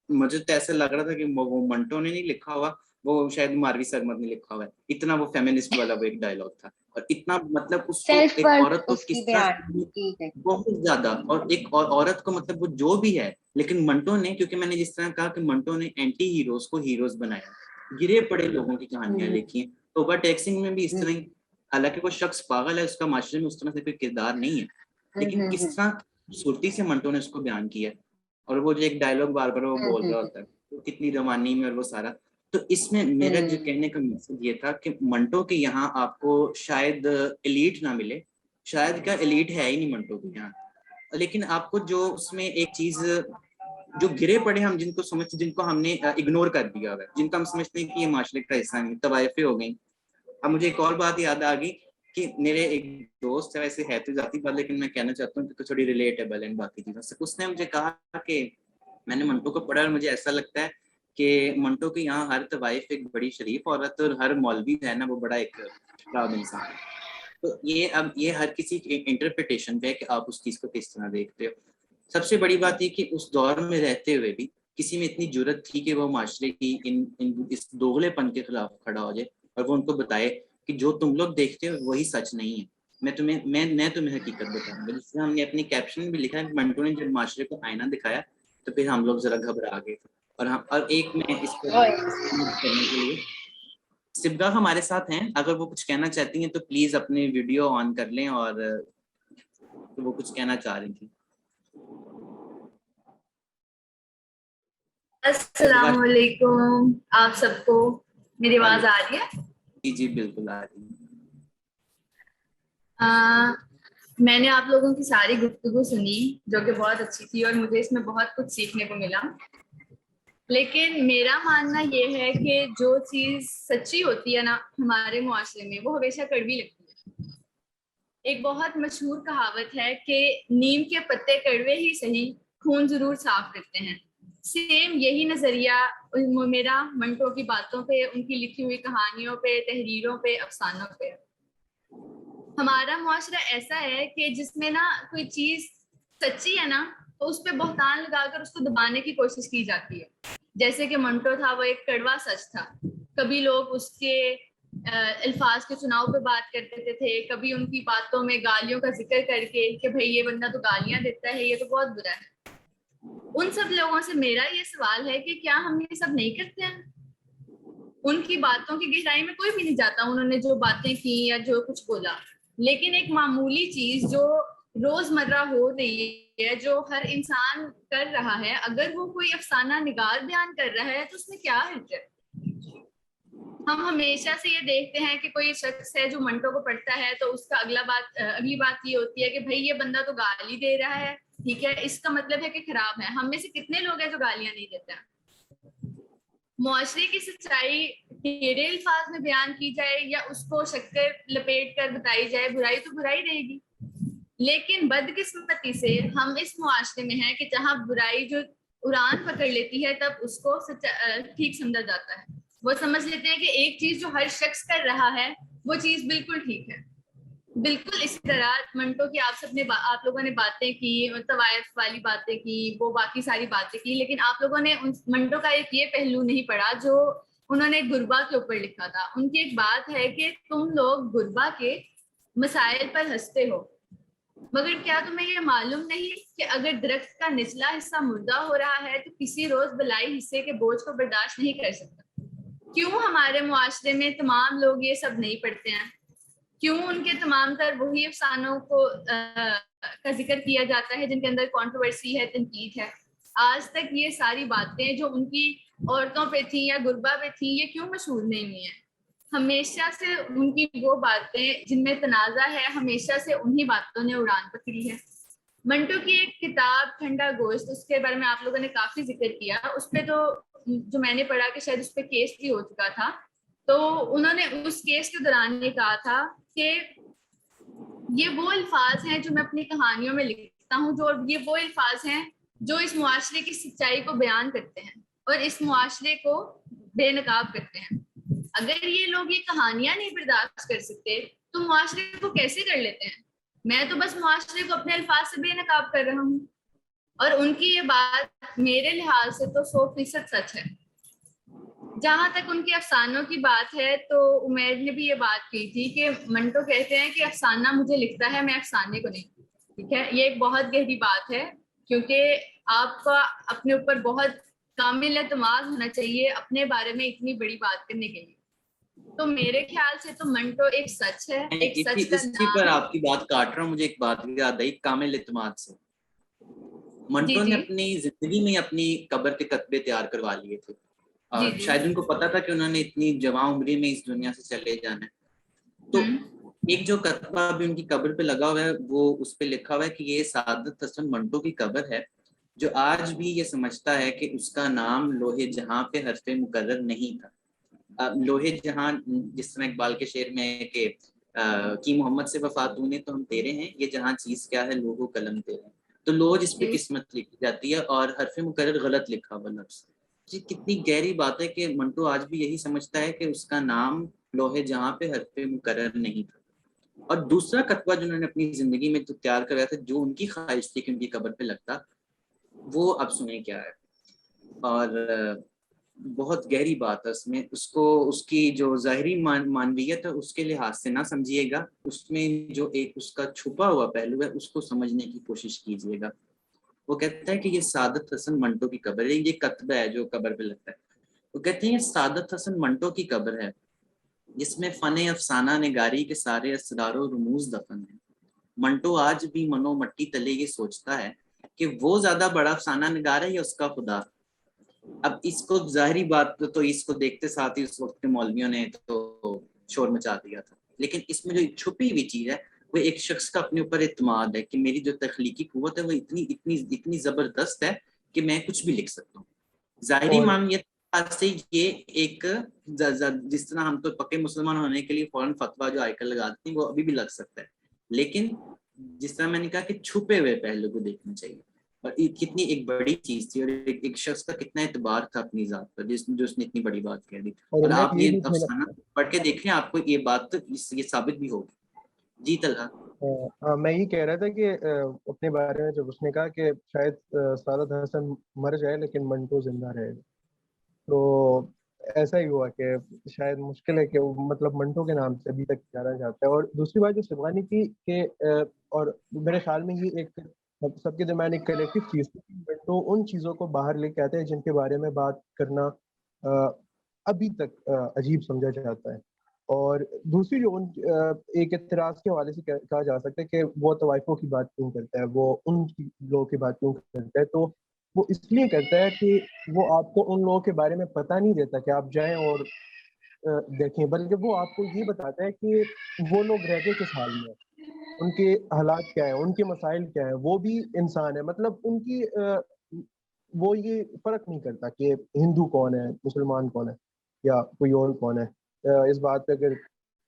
مجھے تو ایسا لگ رہا تھا کہ وہ منٹو نے نہیں لکھا ہوا، وہ شاید ماروی سرمد نے لکھا ہوا ہے. اتنا وہ فیمنسٹ والا وہ ایک ڈائلاگ تھا، اور اتنا مطلب اس کو ایک عورت کو کس طرح بہت زیادہ، اور ایک عورت کو مطلب وہ جو بھی ہے، لیکن منٹو نے، کیونکہ میں نے جس طرح کہا کہ منٹو نے اینٹی ہیروز کو ہیروز بنایا، گرے پڑے لوگوں کی کہانیاں لکھی ہیں. اوور ٹیکسنگ میں بھی اس طرح ہی، حالانکہ وہ شخص پاگل ہے، اس کا معاشرے میں اس طرح سے کوئی کردار نہیں ہے، لیکن کس طرح خوبصورتی سے منٹو نے اس کو بیان کیا. اور وہ جو ایک ڈائلاگ بار بار وہ بول رہا ہوتا ہے، وہ کتنی روانی میں، اور وہ سارا. تو اس میں میرا جو کہنے کا مقصد یہ تھا کہ منٹو کے یہاں آپ کو شاید ایلیٹ نہ ملے، شاید کیا ایلیٹ ہے ہی نہیں منٹو کے یہاں، لیکن آپ کو جو اس میں ایک چیز جو گرے پڑے ہم جن کو ہم نے اگنور کر دیا ہے، جن کو ہم سمجھتے ہیں کہ یہ معاشرے کا حصہ ہیں، طوائفیں ہو گئیں. اب مجھے ایک اور بات یاد آ گئی کہ میرے ایک دوست ہے، ویسے ہے تو ذاتی بات لیکن میں کہنا چاہتا ہوں کہ تھوڑی ریلیٹیبل ہے باقی چیزوں سے. اس نے مجھے کہا کہ میں نے منٹو کو پڑھا اور مجھے ایسا لگتا ہے کہ منٹو کے یہاں ہر طوائف ایک بڑی شریف عورت اور ہر مولوی ہے نا وہ بڑا ایک خراب انسان ہے. تو یہ ہر کسی کی انٹرپریٹیشن پہ ہے کہ آپ اس چیز کو کس طرح دیکھتے ہو. سب سے بڑی بات یہ کہ اس دور میں رہتے ہوئے بھی کسی میں اتنی جرت تھی کہ وہ معاشرے کی اس دوغلے پن کے خلاف کھڑا ہو جائے اور وہ ان کو بتائے کہ جو تم لوگ دیکھتے ہو وہی سچ نہیں ہے. میں تمہیں حقیقت بتاؤں گا. جس سے ہم نے اپنی کیپشن بھی لکھا ہے، منٹو نے جب معاشرے کو آئینہ دکھایا تو پھر ہم لوگ ذرا گھبرا گئے. اور ایک میں اس کو کرنے کے لیے سبگا ہمارے ساتھ ہیں، اگر وہ کچھ کہنا چاہتی ہیں تو پلیز اپنے ویڈیو آن کر لیں، اور وہ کچھ کہنا چاہ رہی تھی.
السلام علیکم آپ سب کو، میری آواز آ رہی ہے؟
جی بالکل آ رہی ہے.
میں نے آپ لوگوں کی ساری گفتگو سنی جو کہ بہت اچھی تھی اور مجھے اس میں بہت کچھ سیکھنے کو ملا. لیکن میرا ماننا یہ ہے کہ جو چیز سچی ہوتی ہے نا ہمارے معاشرے میں، وہ ہمیشہ کڑوی لگتی ہے. ایک بہت مشہور کہاوت ہے کہ نیم کے پتے کڑوے ہی صحیح، خون ضرور صاف کرتے ہیں. سیم یہی نظریہ میرا منٹو کی باتوں پہ، ان کی لکھی ہوئی کہانیوں پہ، تحریروں پہ، افسانوں پہ. ہمارا معاشرہ ایسا ہے کہ جس میں نا کوئی چیز سچی ہے نا تو اس پہ بہتان لگا کر اس کو دبانے کی کوشش کی جاتی ہے. جیسے کہ منٹو تھا، وہ ایک کڑوا سچ تھا. کبھی لوگ اس کے الفاظ کے چناؤ پہ بات کر دیتے تھے، کبھی ان کی باتوں میں گالیوں کا ذکر کر کے کہ بھئی یہ بندہ تو گالیاں دیتا ہے، یہ تو بہت برا ہے. ان سب لوگوں سے میرا یہ سوال ہے کہ کیا ہم یہ سب نہیں کرتے ہیں؟ ان کی باتوں کی گہرائی میں کوئی بھی نہیں جاتا، انہوں نے جو باتیں کی یا جو کچھ بولا، لیکن ایک معمولی چیز جو روزمرہ ہو رہی ہے، جو ہر انسان کر رہا ہے، اگر وہ کوئی افسانہ نگار بیان کر رہا ہے تو اس میں کیا حرج ہے؟ ہم ہمیشہ سے یہ دیکھتے ہیں کہ کوئی شخص ہے جو منٹو کو پڑھتا ہے تو اس کا اگلی بات یہ ہوتی ہے کہ بھائی یہ بندہ تو گالی دے رہا ہے، ٹھیک ہے، اس کا مطلب ہے کہ خراب ہے۔ ہم میں سے کتنے لوگ ہیں جو گالیاں نہیں دیتے ہیں؟ معاشرے کی سچائی ٹیڑھے الفاظ میں بیان کی جائے یا اس کو شکل لپیٹ کر بتائی جائے، برائی تو برائی رہے گی۔ لیکن بدقسمتی سے ہم اس معاشرے میں ہیں کہ جہاں برائی جو اڑان پکڑ لیتی ہے تب اس کو ٹھیک سمجھا جاتا ہے۔ وہ سمجھ لیتے ہیں کہ ایک چیز جو ہر شخص کر رہا ہے وہ چیز بالکل ٹھیک ہے۔ بالکل اسی طرح منٹو کی آپ لوگوں نے باتیں کی، طوائف والی باتیں کی، وہ باقی ساری باتیں کی، لیکن آپ لوگوں نے منٹو کا ایک یہ پہلو نہیں پڑھا جو انہوں نے غربا کے اوپر لکھا تھا۔ ان کی ایک بات ہے کہ تم لوگ غربا کے مسائل پر ہنستے ہو، مگر کیا تمہیں یہ معلوم نہیں کہ اگر درخت کا نچلا حصہ مردہ ہو رہا ہے تو کسی روز بلائی حصے کے بوجھ کو برداشت نہیں کر سکتا؟ کیوں ہمارے معاشرے میں تمام لوگ یہ سب نہیں پڑھتے ہیں؟ کیوں ان کے تمام تر وہی افسانوں کا ذکر کیا جاتا ہے جن کے اندر کنٹروورسی ہے، تنقید ہے؟ آج تک یہ ساری باتیں جو ان کی عورتوں پہ تھیں یا غربا پہ تھیں، یہ کیوں مشہور نہیں ہوئی ہیں؟ ہمیشہ سے ان کی وہ باتیں جن میں تنازع ہے، ہمیشہ سے انہی باتوں نے اڑان پکڑی ہے۔ منٹو کی ایک کتاب ٹھنڈا گوشت، اس کے بارے میں آپ لوگوں نے کافی ذکر کیا، اس پہ تو جو میں نے پڑھا کہ شاید اس پہ کیس بھی ہو چکا تھا، تو انہوں نے اس کیس کے دوران یہ کہا تھا کہ یہ وہ الفاظ ہیں جو میں اپنی کہانیوں میں لکھتا ہوں، جو یہ وہ الفاظ ہیں جو اس معاشرے کی سچائی کو بیان کرتے ہیں اور اس معاشرے کو بے نقاب کرتے ہیں۔ اگر یہ لوگ یہ کہانیاں نہیں برداشت کر سکتے تو معاشرے کو کیسے کر لیتے ہیں؟ میں تو بس معاشرے کو اپنے الفاظ سے بے نقاب کر رہا ہوں، اور ان کی یہ بات میرے لحاظ سے تو 100% سچ ہے۔ جہاں تک ان کے افسانوں کی بات ہے تو عمیر نے بھی یہ بات کی تھی کہ منٹو کہتے ہیں کہ افسانہ مجھے لکھتا ہے، میں افسانے کو نہیں، ٹھیک ہے۔ یہ ایک بہت گہری بات ہے، کیونکہ آپ کا اپنے اوپر بہت کامل اعتماد ہونا چاہیے اپنے بارے میں اتنی بڑی بات کرنے کے لیے۔ تو میرے خیال سے تو منٹو ایک سچ ہے، ایک سچ کا
اسی پر آپ کی بات کاٹ رہا ہوں، مجھے ایک بات یاد آئی کامل اعتماد سے۔ منٹو نے اپنی زندگی میں اپنی قبر کے کتبے تیار کروا لیے تھے، شاید ان کو پتا تھا کہ انہوں نے اتنی جوان عمری میں اس دنیا سے چلے جانا ہے۔ تو ایک جو کتبہ بھی ان کی قبر پہ لگا ہوا ہے، وہ اس پہ لکھا ہوا ہے کہ یہ سعادت حسن منٹو کی قبر ہے، جو آج بھی یہ سمجھتا ہے کہ اس کا نام لوہے جہاں پہ حرف مقرر نہیں تھا۔ لوہے جہاں، جس طرح اقبال کے شعر میں ہے کہ کی محمد سے وفا تو نے تو ہم تیرے ہیں، یہ جہاں چیز کیا ہے لوہ و قلم تیرے ہیں۔ تو لوہ جس پہ قسمت لکھی جاتی ہے اور حرف مقرر غلط لکھا ہوا لفظ۔ جی کتنی گہری بات ہے کہ منٹو آج بھی یہی سمجھتا ہے کہ اس کا نام لوہے جہاں پہ حرف مقرر نہیں تھا۔ اور دوسرا کتبہ جو انہوں نے اپنی زندگی میں تو تیار کرایا تھا، جو ان کی خواہش تھی کہ ان کی قبر پہ لگتا، وہ اب سنیں کیا ہے۔ اور بہت گہری بات ہے اس میں، اس کو اس کی جو ظاہری معنویت ہے اس کے لحاظ سے نہ سمجھیے گا، اس میں جو ایک اس کا چھپا ہوا پہلو ہے اس کو سمجھنے کی کوشش کیجیے گا۔ وہ کہتا ہے کہ یہ سعادت حسن منٹو کی قبر ہے، یہ کتبہ ہے جو قبر پہ لگتا ہے۔ وہ کہتے ہیں یہ سعادت حسن منٹو کی قبر ہے جس میں فن افسانہ نگاری کے سارے اسرار و رموز دفن ہیں۔ منٹو آج بھی منو مٹی تلے یہ سوچتا ہے کہ وہ زیادہ بڑا افسانہ نگار ہے یا اس کا خدا۔ اب اس کو ظاہری بات تو اس کو دیکھتے ساتھ ہی اس وقت کے مولویوں نے تو شور مچا دیا تھا، لیکن اس میں جو چھپی ہوئی چیز ہے وہ ایک شخص کا اپنے اوپر اعتماد ہے کہ میری جو تخلیقی قوت ہے وہ اتنی زبردست ہے کہ میں کچھ بھی لکھ سکتا ہوں۔ ظاہری معنویت سے یہ ایک جس طرح ہم تو پکے مسلمان ہونے کے لیے فوراً فتویٰ جو آج کل لگاتے ہیں وہ ابھی بھی لگ سکتا ہے، لیکن جس طرح میں نے کہا کہ چھپے ہوئے پہلو کو دیکھنا چاہیے، اور کتنی ایک بڑی چیز تھی اور ایک شخص کا کتنا اعتبار تھا اپنی ذات پر جو اس نے اتنی بڑی بات کہہ دی۔ اور آپ یہ افسانہ پڑھ کے دیکھیں، آپ کو یہ بات یہ ثابت بھی ہوگی۔ جی طلحہ۔
میں یہ کہہ رہا تھا کہ اپنے بارے میں جب اس نے کہا کہ شاید سعادت حسن مر جائے لیکن منٹو زندہ رہے، تو ایسا ہی ہوا کہ شاید مشکل ہے کہ مطلب منٹو کے نام سے ابھی تک جانا جاتا ہے۔ اور دوسری بات جو سبحانی کی کہ اور میرے خیال میں یہ ایک سب کے درمیان ایک کلیکٹو چیز تھی، منٹو ان چیزوں کو باہر لے کے آتے ہیں جن کے بارے میں بات کرنا ابھی تک عجیب سمجھا جاتا ہے، اور دوسری جو ایک اعتراض کے حوالے سے کہا جا سکتا ہے کہ وہ طوائفوں کی بات کیوں کرتا ہے, وہ ان لوگوں کی بات کیوں کرتا ہے, تو وہ اس لیے کرتا ہے کہ وہ آپ کو ان لوگوں کے بارے میں پتہ نہیں دیتا کہ آپ جائیں اور دیکھیں, بلکہ وہ آپ کو یہ بتاتا ہے کہ وہ لوگ رہتے کس حال میں, ان کے حالات کیا ہیں, ان کے مسائل کیا ہیں, وہ بھی انسان ہے. مطلب ان کی وہ یہ فرق نہیں کرتا کہ ہندو کون ہے, مسلمان کون ہے, یا کوئی اور کون ہے. اس بات پہ اگر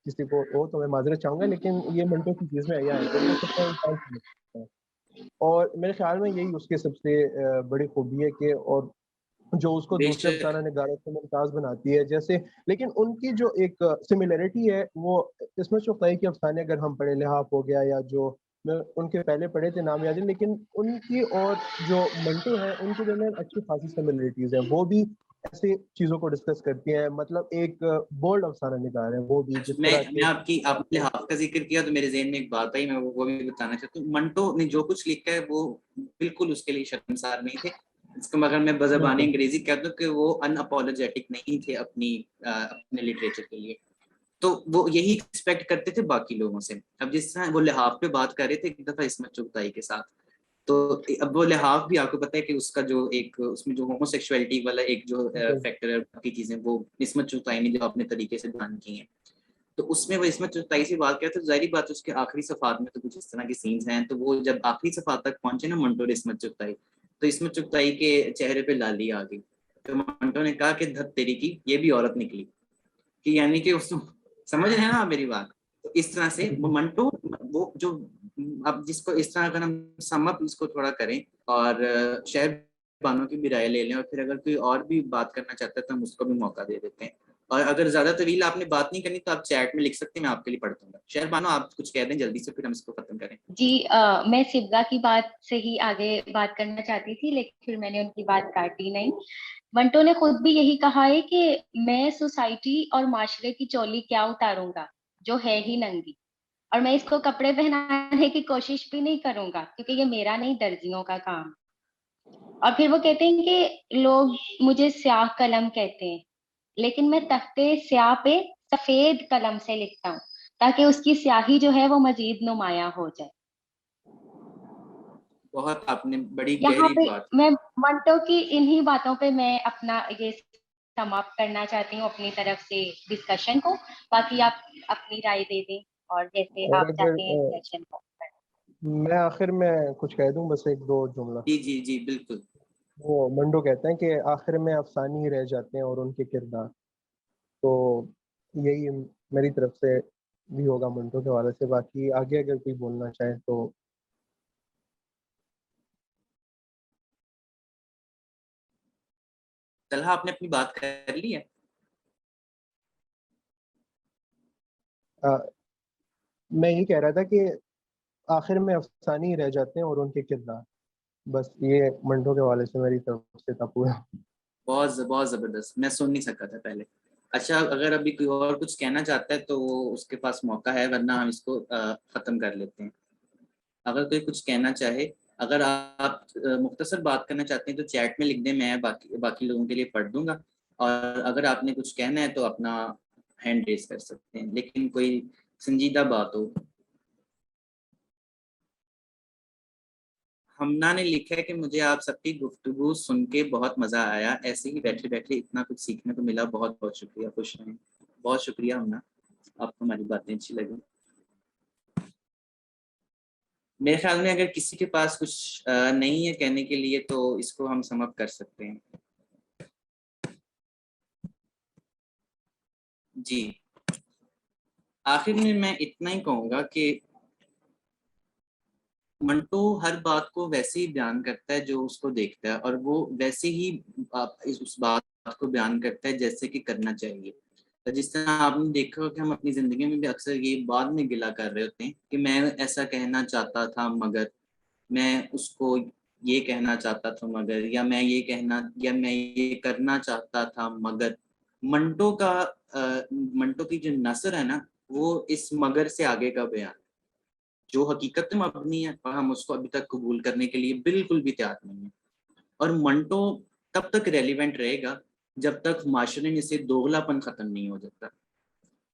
کسی کو ہو تو میں معذرت چاہوں گا, لیکن یہ منٹو کی چیز میں یہ ہے کہ وہ سب کا انسان سمجھتا ہے. اور میرے خیال میں یہی اس کے سب سے بڑی خوبی ہے کہ, اور جو اس کو
بے
دوسرے
شک
افسانہ نگاروں سے ممتاز بناتی ہے. جیسے لیکن ان کی جو ایک سملیرٹی ہے وہ عصمت چغتائی کے افسانے اگر ہم پڑھے, لحاف ہو گیا, یا جو میں ان کے پہلے پڑھے تھے نام یاد ہے, لیکن ان کی اور جو منٹو ہیں ان کے درمیان اچھی خاصی سملیرٹیز ہیں. وہ بھی ایسی چیزوں کو ڈسکس کرتی ہیں. مطلب ایک بولڈ افسانہ نگار ہے وہ بھی, جس
میں
طرح کے
آپ نے لحاف کا ذکر کیا تو میرے ذہن میں ایک بات آئی, میں وہ بھی بتانا چاہتا ہوں. منٹو نے جو کچھ لکھا ہے وہ بالکل اس کے لیے شرمسار نہیں تھے. اس کو مگر میں بزبانی انگریزی کہتا ہوں کہ وہ ان اپولوجیٹک نہیں تھے اپنے لٹریچر کے لیے. تو وہ یہی ایکسپیکٹ کرتے تھے باقی لوگوں سے. اب جس طرح وہ لحاف پہ بات کر رہے تھے ایک دفعہ عصمت چغتائی کے ساتھ, تو اب وہ لحاف بھی آپ کو پتہ ہے کہ اس کا جو ایک اس میں جو ہومو سیکشولیٹی والا ایک جو فیکٹر ہے, باقی چیزیں وہ عصمت چغتائی نے جو اپنے طریقے سے بیان کی ہیں, تو اس میں وہ عصمت چغتائی سے بات کرتے, تو ظاہری بات ہے اس کے آخری صفحات میں تو کچھ اس طرح کے سینز ہیں. تو وہ جب آخری صفحات تک پہنچے نا منٹو اور عصمت چغتائی, تو عصمت چغتائی کے چہرے پہ لالی آ گئی. تو منٹو نے کہا کہ دھت تیری کی, یہ بھی عورت نکلی, کہ یعنی کہ اس سمجھ رہے ہیں نا آپ میری بات. تو اس طرح سے منٹو وہ جو اب جس کو اس طرح اگر ہم سم اپ اس کو تھوڑا کریں اور شہر بانوں کی بھی رائے لے لیں, اور پھر اگر کوئی اور بھی بات کرنا چاہتا ہے تو ہم اس کو بھی موقع دے دیتے ہیں. اور اگر زیادہ طویل آپ نے بات نہیں کرنی تو آپ چیٹ میں لکھ سکتے ہیں, میں آپ کے لیے پڑھ دوں گا. شہر بانو آپ کچھ کہہ دیں جلدی سے, پھر ہم اس کو ختم کریں.
جی میں سبغا کی بات سے ہی آگے بات کرنا چاہتی تھی, لیکن پھر میں نے ان کی بات کاٹی نہیں. منٹو نے خود بھی یہی کہا ہے کہ میں سوسائٹی اور معاشرے کی چولی کیا اتاروں گا جو ہے ہی ننگی, اور میں اس کو کپڑے پہنانے کی کوشش بھی نہیں کروں گا کیونکہ یہ میرا نہیں درزیوں کا کام. اور پھر وہ کہتے ہیں کہ لوگ مجھے سیاہ قلم کہتے ہیں, لیکن میں تختے سیاہ پہ سفید قلم سے لکھتا ہوں تاکہ اس کی سیاہی جو ہے وہ مزید نمایاں ہو جائے.
بہت آپ نے بڑی
یہاں
گہری
پہ
بات.
میں منٹو کی انہی باتوں پہ میں اپنا یہ سماپت کرنا چاہتی ہوں اپنی طرف سے ڈسکشن کو. باقی آپ اپنی رائے دے دیں اور جیسے
اور
آپ
اگر
چاہتے ہیں سیشن کو.
میں آخر میں کچھ کہہ دوں, بس ایک دو جملہ.
جی جی جی بالکل.
وہ منڈو کہتے ہیں کہ آخر میں افسانے ہی رہ جاتے ہیں اور ان کے کردار. تو یہی میری طرف سے بھی ہوگا منٹو کے حوالے سے. باقی آگے اگر کوئی بولنا چاہے تو.
طلحہ آپ نے اپنی بات کر لی ہے؟
میں یہ کہہ رہا تھا کہ آخر میں افسانے ہی رہ جاتے ہیں اور ان کے کردار. بس یہ منٹو کے حوالے سے میری طرف سے تھا پورا.
بہت زبردست, میں سن نہیں سکا تھا پہلے. اچھا اگر ابھی کوئی اور کچھ کہنا چاہتا ہے تو اس کے پاس موقع ہے, ورنہ ہم اس کو ختم کر لیتے ہیں. اگر کوئی کچھ کہنا چاہے, اگر آپ مختصر بات کرنا چاہتے ہیں تو چیٹ میں لکھ دیں, میں باقی لوگوں کے لیے پڑھ دوں گا. اور اگر آپ نے کچھ کہنا ہے تو اپنا ہینڈ ریز کر سکتے ہیں, لیکن کوئی سنجیدہ بات ہو. ہمنا نے لکھا ہے کہ مجھے آپ سب کی گفتگو سن کے بہت مزہ آیا, ایسے ہی بیٹھے بیٹھے اتنا کچھ سیکھنے کو ملا. بہت بہت شکریہ, خوش رہیں. بہت شکریہ ہمنا, آپ کو ہماری باتیں اچھی لگی. میرے خیال میں اگر کسی کے پاس کچھ نہیں ہے کہنے کے لیے تو اس کو ہم سم اپ کر سکتے ہیں. جی آخر میں اتنا ہی کہوں گا کہ منٹو ہر بات کو ویسے ہی بیان کرتا ہے جو اس کو دیکھتا ہے, اور وہ ویسے ہی اس بات کو بیان کرتا ہے جیسے کہ کرنا چاہیے. جس طرح آپ نے دیکھا ہو کہ ہم اپنی زندگی میں بھی اکثر یہ بعد میں گلہ کر رہے ہوتے ہیں کہ میں ایسا کہنا چاہتا تھا مگر, میں اس کو یہ کہنا چاہتا تھا مگر, یا میں یہ کرنا چاہتا تھا مگر. منٹو کی جو نثر ہے نا, وہ اس مگر سے آگے کا بیان جو حقیقت میں مبنی ہے, اور ہم اس کو ابھی تک قبول کرنے کے لیے بالکل بھی تیار نہیں ہے. اور منٹو تب تک ریلیونٹ رہے گا جب تک معاشرے میں سے دوغلا پن ختم نہیں ہو جاتا.